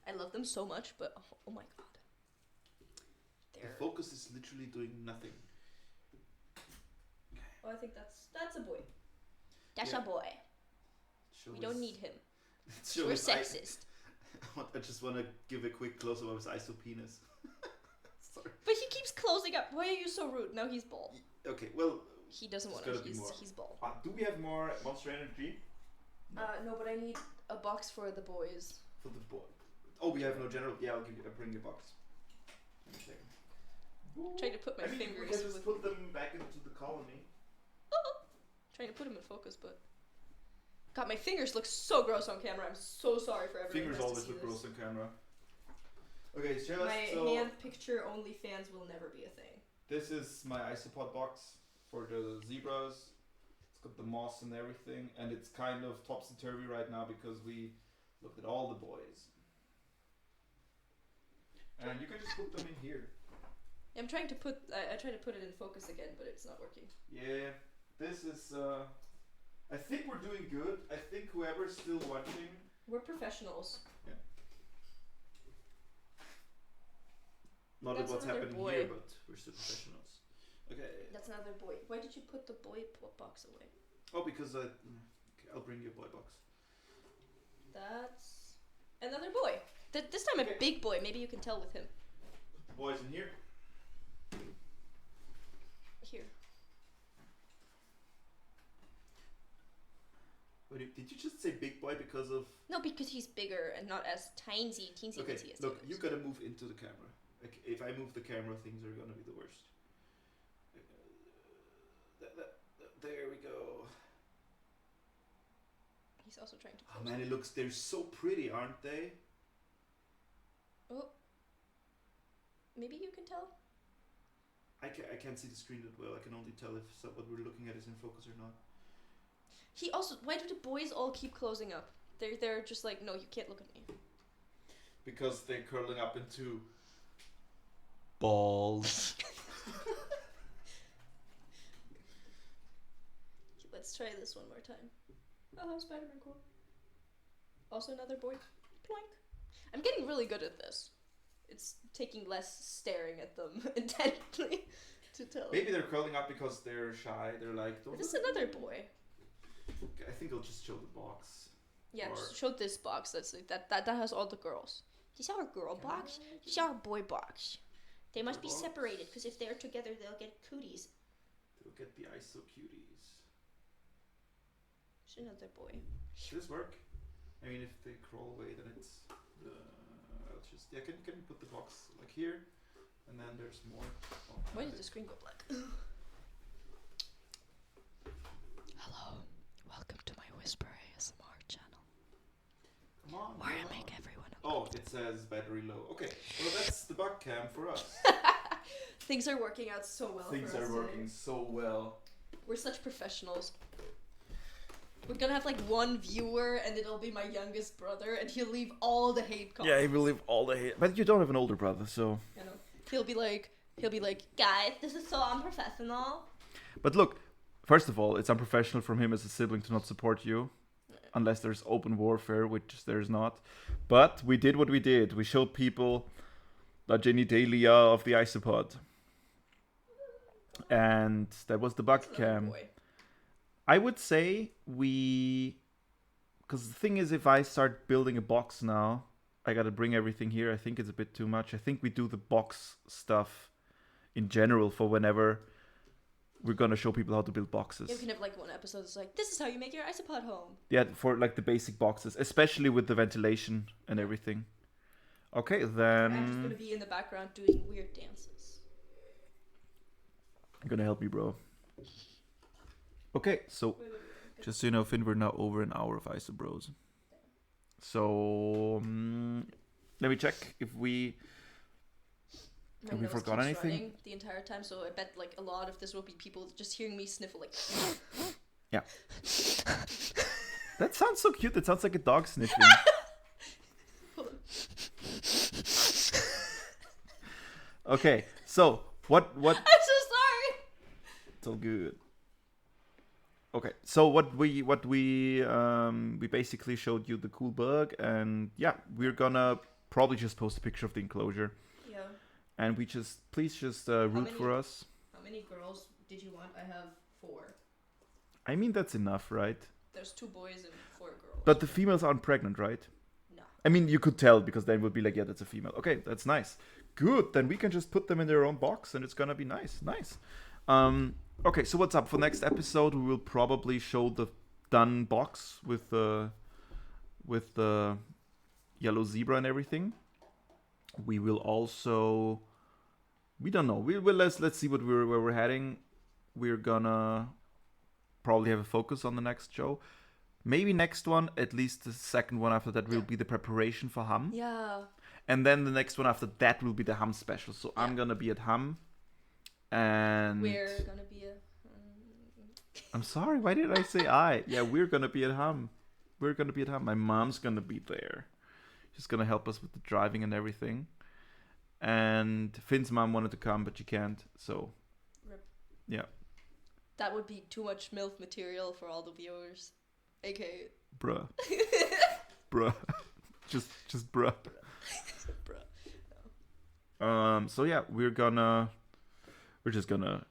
I love them so much, but oh my god. The focus is literally doing nothing. Oh, I think that's a boy. That's Yeah. a boy. We don't need him. We're sexist. I just want to give a quick close up of his isopenis. Sorry. But he keeps closing up. Why are you so rude? Now he's bald. Okay, well. He doesn't want gotta to. be more. He's bald. Do we have more Monster Energy? No, but I need a box for the boys. For the boy. Oh, we have no general. Yeah, I'll bring you a box. In a second. Trying to put my We fingers. can just put them back into the colony. Trying to put him in focus, but God, my fingers look so gross on camera. I'm so sorry for everyone. Fingers always look gross on camera. Okay, just My so hand picture only fans will never be a thing. this is my isopod box for the zebras. It's got the moss and everything, and it's kind of topsy-turvy right now because we looked at all the boys. And you can just put them in here. I'm trying to put. I try to put it in focus again, but it's not working. Yeah, this is. I think we're doing good. I think whoever's still watching. We're professionals. Not That's at what's another happening boy. here, but we're still professionals. Okay. That's another boy. Why did you put the boy box away? Oh, because okay, I'll bring you a boy box. That's another boy. This time a big boy. Maybe you can tell with him. Boys in here. Here. Wait, did you just say big boy because of? No, because he's bigger and not as teensy Okay, as look, the you others. gotta move into the camera. Like, if I move the camera, things are gonna be the worst. There we go. He's also trying to. Oh man, they're so pretty, aren't they? Oh. Maybe you can tell. I can't see the screen that well. I can only tell if what we're looking at is in focus or not. He also. Why do the boys all keep closing up? They're just like, no, you can't look at me. Because they're curling up into balls. Let's try this one more time. Oh, Spider-Man cool. Also another boy. Ploink. I'm getting really good at this. It's taking less staring at them intently to tell. Maybe they're curling up because they're shy. They're like, don't This is look at another me. boy. Okay, I think I'll just show the box. Yeah, Or- just show this box. That's like that has all the girls. These are girl box. These are boy box. They must be Box. separated because if they're together, they'll get cooties. They'll get the ISO cuties. It's another boy. Does this work? I mean, if they crawl away, then it's. I'll just Can you put the box like here, and then there's more. Oh, Why did the screen go black? Hello, welcome to my Whisper ASMR channel, Come on. where I come make on. everyone. Oh, it says battery low. Okay, well that's the bug cam for us. Things are working out so well. Things for us are working so well. Today. We're such professionals. We're gonna have like one viewer, and it'll be my youngest brother, and he'll leave all the hate comments. Yeah, he will leave all the hate. But you don't have an older brother, so. You know, he'll be like, guys, this is so unprofessional. But look, first of all, it's unprofessional from him as a sibling to not support you. Unless there's open warfare, which there's not. But we did what we did. We showed people La Genitalia of the isopod. And that was the bug That's another cam. boy. I would say because the thing is, if I start building a box now, I gotta bring everything here. I think it's a bit too much. I think we do the box stuff in general for whenever we're gonna show people how to build boxes. Yeah, we can have like one episode that's like, this is how you make your isopod home. Yeah, for like the basic boxes, especially with the ventilation and everything. Okay, I'm just then gonna be in the background doing weird dances. you're gonna help me, bro. Okay, so just so you know, Finn, we're now over an hour of Isobros. So let me check if we My Have we nose forgot keeps anything? running the entire time, so I bet like a lot of this will be people just hearing me sniffle like. Yeah. That sounds so cute. That sounds like a dog sniffing. Hold on. Okay, so what I'm so sorry. it's all good. Okay, so what we basically showed you the cool bug, and yeah, we're gonna probably just post a picture of the enclosure, Yeah. and please just root many- for us. How many girls did you want? I have 4. I mean, that's enough, right? There's 2 boys and 4 girls. But the females aren't pregnant, right? No. I mean, you could tell because then would be like, yeah, that's a female. Okay, that's nice. Good. Then we can just put them in their own box, and it's gonna be nice. Nice. Okay, so what's up for next episode? We will probably show the done box with the yellow zebra and everything. We will also, we don't know. We will let's see where we're heading. We're gonna probably have a focus on the next show. Maybe next one, at least the second one after that will be the preparation for Ham. Yeah. And then the next one after that will be the Ham special. So I'm Yeah. gonna be at Ham. And We're gonna be a. I'm sorry, why did I say I? Yeah, we're gonna be at Ham. We're gonna be at Ham. My mom's gonna be there. She's gonna help us with the driving and everything. And Finn's mom wanted to come, but she can't. So Rip. yeah, That would be too much MILF material for all the viewers. AKA. bruh, bruh, just bruh. Bruh. So yeah, we're just gonna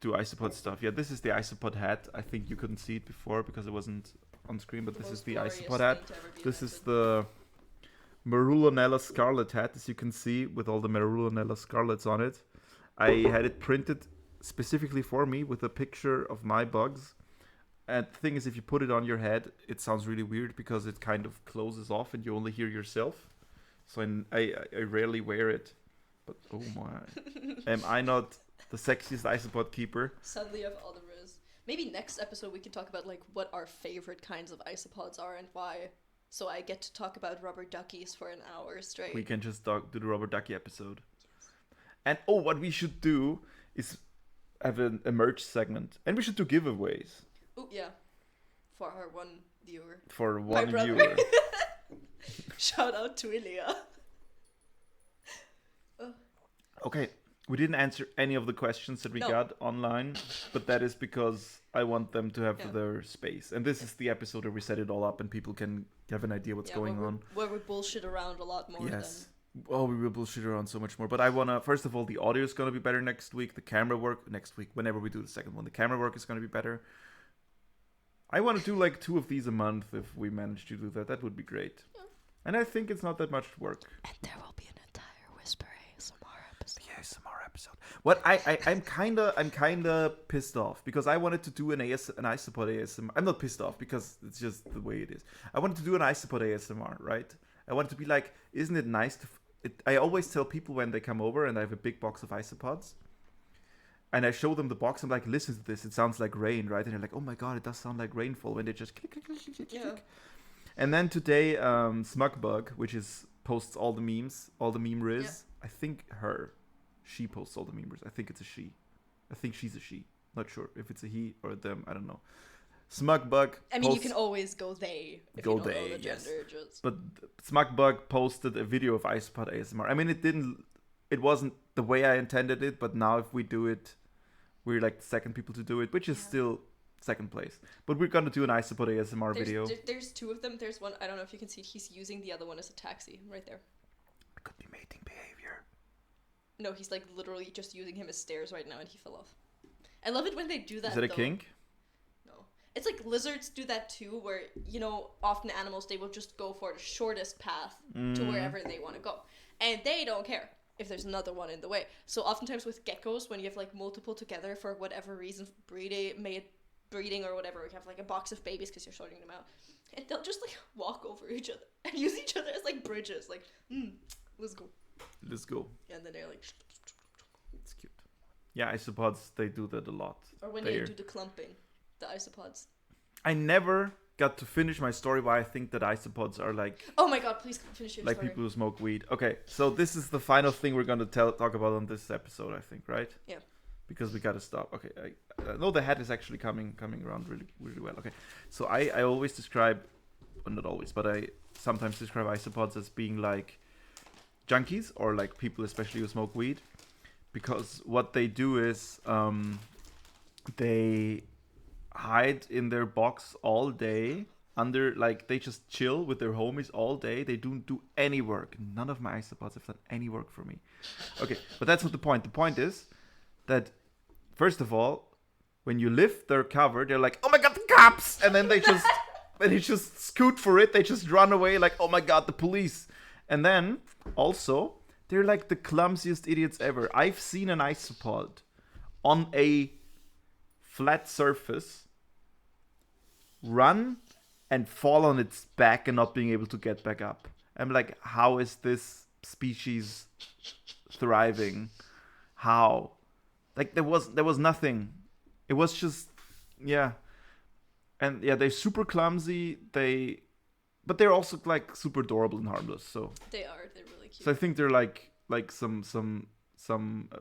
do isopod stuff. Yeah, this is the isopod hat. I think you couldn't see it before because it wasn't on screen, but this is most the glorious isopod hat. thing to ever be This is invented. the Marulonella Scarlet hat, as you can see, with all the Marulonella Scarlets on it. I had it printed specifically for me with a picture of my bugs. And the thing is, if you put it on your head, it sounds really weird because it kind of closes off and you only hear yourself. So I rarely wear it. But oh my. Am I not the sexiest isopod keeper? Suddenly I have all the riz. Maybe next episode we can talk about like what our favorite kinds of isopods are and why. So I get to talk about rubber duckies for an hour straight. We can just do the Rubber Ducky episode. And oh, what we should do is have a merch segment. And we should do giveaways Oh yeah. For our one viewer. for My one brother. viewer. Shout out to Ilya. Okay, we didn't answer any of the questions that we No. got online, but that is because I want them to have Yeah. their space. And this is the episode where we set it all up and people can have an idea what's going on. Where we bullshit around a lot more Yes. Oh, we will bullshit around so much more. But I wanna, first of all, the audio is gonna be better next week. The camera work next week, whenever we do the second one, the camera work is gonna be better. I want to do like 2 of these a month if we manage to do that. That would be great. Yeah. And I think it's not that much work. And there will be an entire Whisper ASMR episode. The ASMR episode. What I'm kinda pissed off because I wanted to do an Isopod ASMR. I'm not pissed off because it's just the way it is. I wanted to do an Isopod ASMR, right? I wanted to be like, isn't it nice to? I always tell people when they come over and I have a big box of isopods. And I show them the box. I'm like, listen to this. It sounds like rain, right? And they're like, oh my god, it does sound like rainfall when they just click, click, click, click, click, Yeah. click. And then today, Smugbug, which is posts all the memes, all the meme riz. Yeah. I think she posts all the meme riz. I think it's a she. I think she's a she. Not sure if it's a he or a them. I don't know. Smugbug. I mean, you can always go they if Go you don't know they, the yes. gender. Just But Smugbug posted a video of Isopod ASMR. I mean, it wasn't the way I intended it, but now if we do it, we're like the second people to do it, which is still second place. But we're gonna do an Isopod ASMR video. There's 2 of them. There's one, I don't know if you can see it. He's using the other one as a taxi right there. It could be mating behavior. No, he's like literally just using him as stairs right now, and he fell off. I love it when they do that. Is it a though. kink? No, it's like lizards do that too, where often animals they will just go for the shortest path to wherever they want to go, and they don't care if there's another one in the way. So oftentimes with geckos, when you have like multiple together for whatever reason, breeding or whatever, you have like a box of babies because you're sorting them out, and they'll just like walk over each other and use each other as like bridges, like let's go, Let's go. and then they're like, It's cute. Yeah, isopods, they do that a lot. or when They're- they do the clumping, the isopods. I never got to finish my story why I think that isopods are like Oh my god, please finish your story. people who smoke weed. Okay, so this is the final thing we're gonna talk about on this episode, I think, right? Yeah. Because we gotta stop. Okay, I know the hat is actually coming around really, really well. Okay, so I always describe, well, not always, but I sometimes describe isopods as being like junkies or like people, especially who smoke weed, because what they do is they hide in their box all day under, like, they just chill with their homies all day. They don't do any work. None of my isopods have done any work for me. Okay, but that's not the point. The point is that, first of all, when you lift their cover, they're like, oh my god, the cops! And then they just scoot for it. They just run away like, oh my god, the police. And then, also, they're like the clumsiest idiots ever. I've seen an isopod on a flat surface run and fall on its back and not being able to get back up. I'm like, how is this species thriving? How? Like, there was nothing. It was just, yeah. And yeah, they're super clumsy. But they're also like super adorable and harmless. So They're really cute. I think they're like some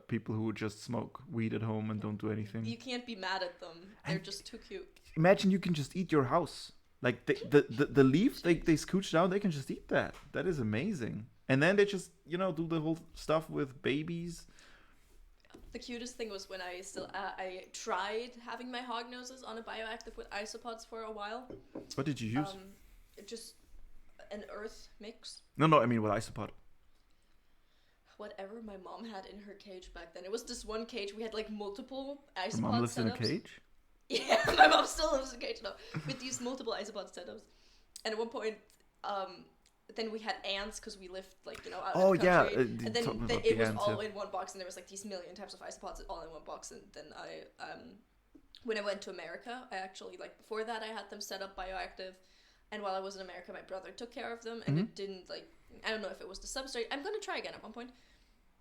people who just smoke weed at home and don't do anything. You can't be mad at them. They're just too cute. Imagine you can just eat your house. Like the leaf they scooch down, they can just eat that. That is amazing. And then they just, do the whole stuff with babies. The cutest thing was when I tried having my hog noses on a bioactive with isopods for a while. What did you use? Just an earth mix. No, I mean what isopod? Whatever my mom had in her cage back then. It was this one cage. We had like multiple isopod Your mom lives setups. in a cage? Yeah, my mom still lives in a cage now. With these multiple isopod setups. And at one point, then we had ants because we lived like, out Oh, in the yeah, country. And then about it the was ants, all yeah. in one box and there was like these million types of isopods all in one box. And then when I went to America, I actually, like before that, I had them set up bioactive. And while I was in America, my brother took care of them, and it didn't, like, I don't know if it was the substrate. I'm going to try again at one point.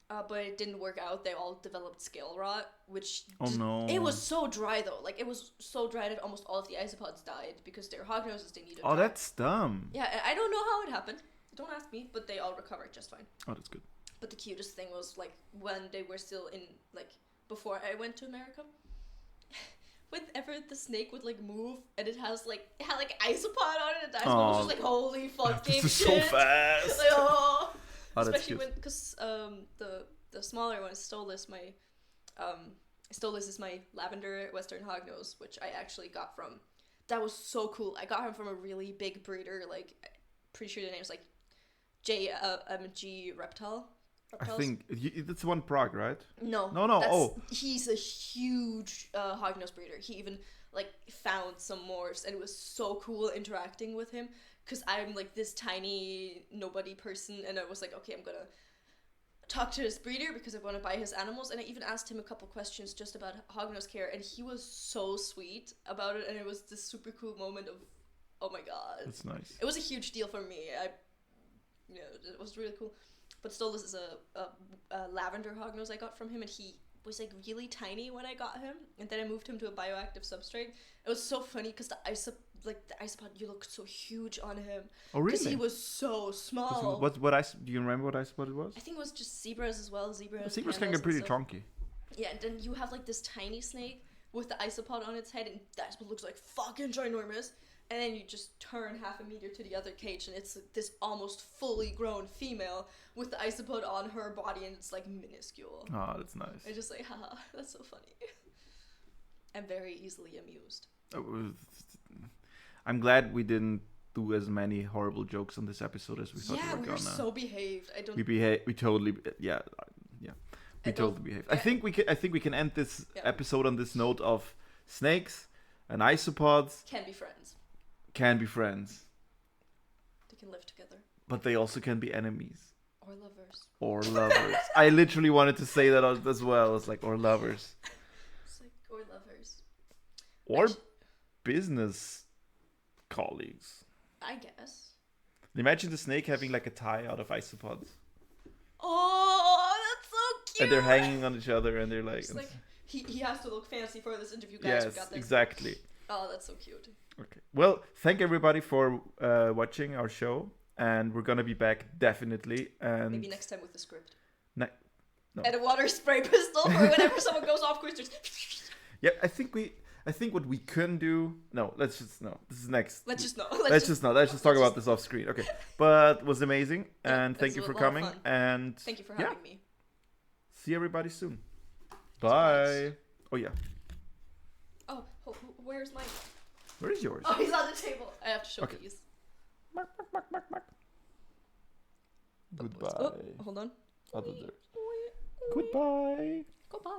But it didn't work out. They all developed scale rot, which... Oh, no. It was so dry, though. Like, it was so dry that almost all of the isopods died because their hog noses, they needed Oh, dry. that's dumb. Yeah, and I don't know how it happened. Don't ask me, but they all recovered just fine. Oh, that's good. But the cutest thing was, like, when they were still in, like, before I went to America... Whenever the snake would like move and it had like isopod on it, and the isopod was just like, holy fucking This is shit. so fast. Like, oh. Oh, that's Especially cute. when, because the smaller one, Stolas, Stolas is my lavender western hognose, which I actually got from. That was so cool. I got him from a really big breeder, like, pretty sure the name's like JMG Reptile. I think that's one Prague, right? No. No, that's- oh. He's a huge hognose breeder. He even like found some morphs, and it was so cool interacting with him because I'm like this tiny nobody person, and I was like, okay, I'm gonna talk to his breeder because I want to buy his animals, and I even asked him a couple questions just about hognose care, and he was so sweet about it, and it was this super cool moment of, oh my god, That's nice. it was a huge deal for me. It was really cool. But still, this is a lavender hognose I got from him, and he was like really tiny when I got him, and then I moved him to a bioactive substrate. It was so funny because the isopod, you looked so huge on him. Oh, really? Because he was so small. Do you remember what it was? I think it was just zebras as well. Zebras can get pretty chunky. Yeah, and then you have like this tiny snake with the isopod on its head, and the isopod looks like fucking ginormous. And then you just turn half a meter to the other cage, and it's like this almost fully grown female with the isopod on her body, and it's like minuscule. Oh, that's nice. I just like, haha, that's so funny. I'm very easily amused. I'm glad we didn't do as many horrible jokes on this episode as we thought we were we gonna. were so behaved. I don't. We totally. Yeah. We totally behaved. I think we can end this episode on this note of snakes and isopods can be friends. Can be friends. They can live together. But they also can be enemies. Or lovers. I literally wanted to say that as well. It's like, or lovers. It's like, or lovers. Or business colleagues. I guess. Imagine the snake having like a tie out of isopods. Oh, that's so cute. And they're hanging on each other, and they're like... It's like he has to look fancy for this interview, guys. Yes, exactly. Oh, that's so cute. Okay. Well, thank everybody for watching our show, and we're gonna be back definitely. And maybe next time with the script. No. And a water spray pistol for whenever someone goes off course. Yeah, I think what we can do. No, let's just no. This is next. Let's just talk about this off screen. Okay, but it was amazing, and thank you for coming. Fun. And thank you for having me. See everybody soon. Bye. Oh yeah. Oh, where's mine? Where is yours? Oh, he's on the table. I have to show these. Goodbye. Oh, hold on. Goodbye. Goodbye.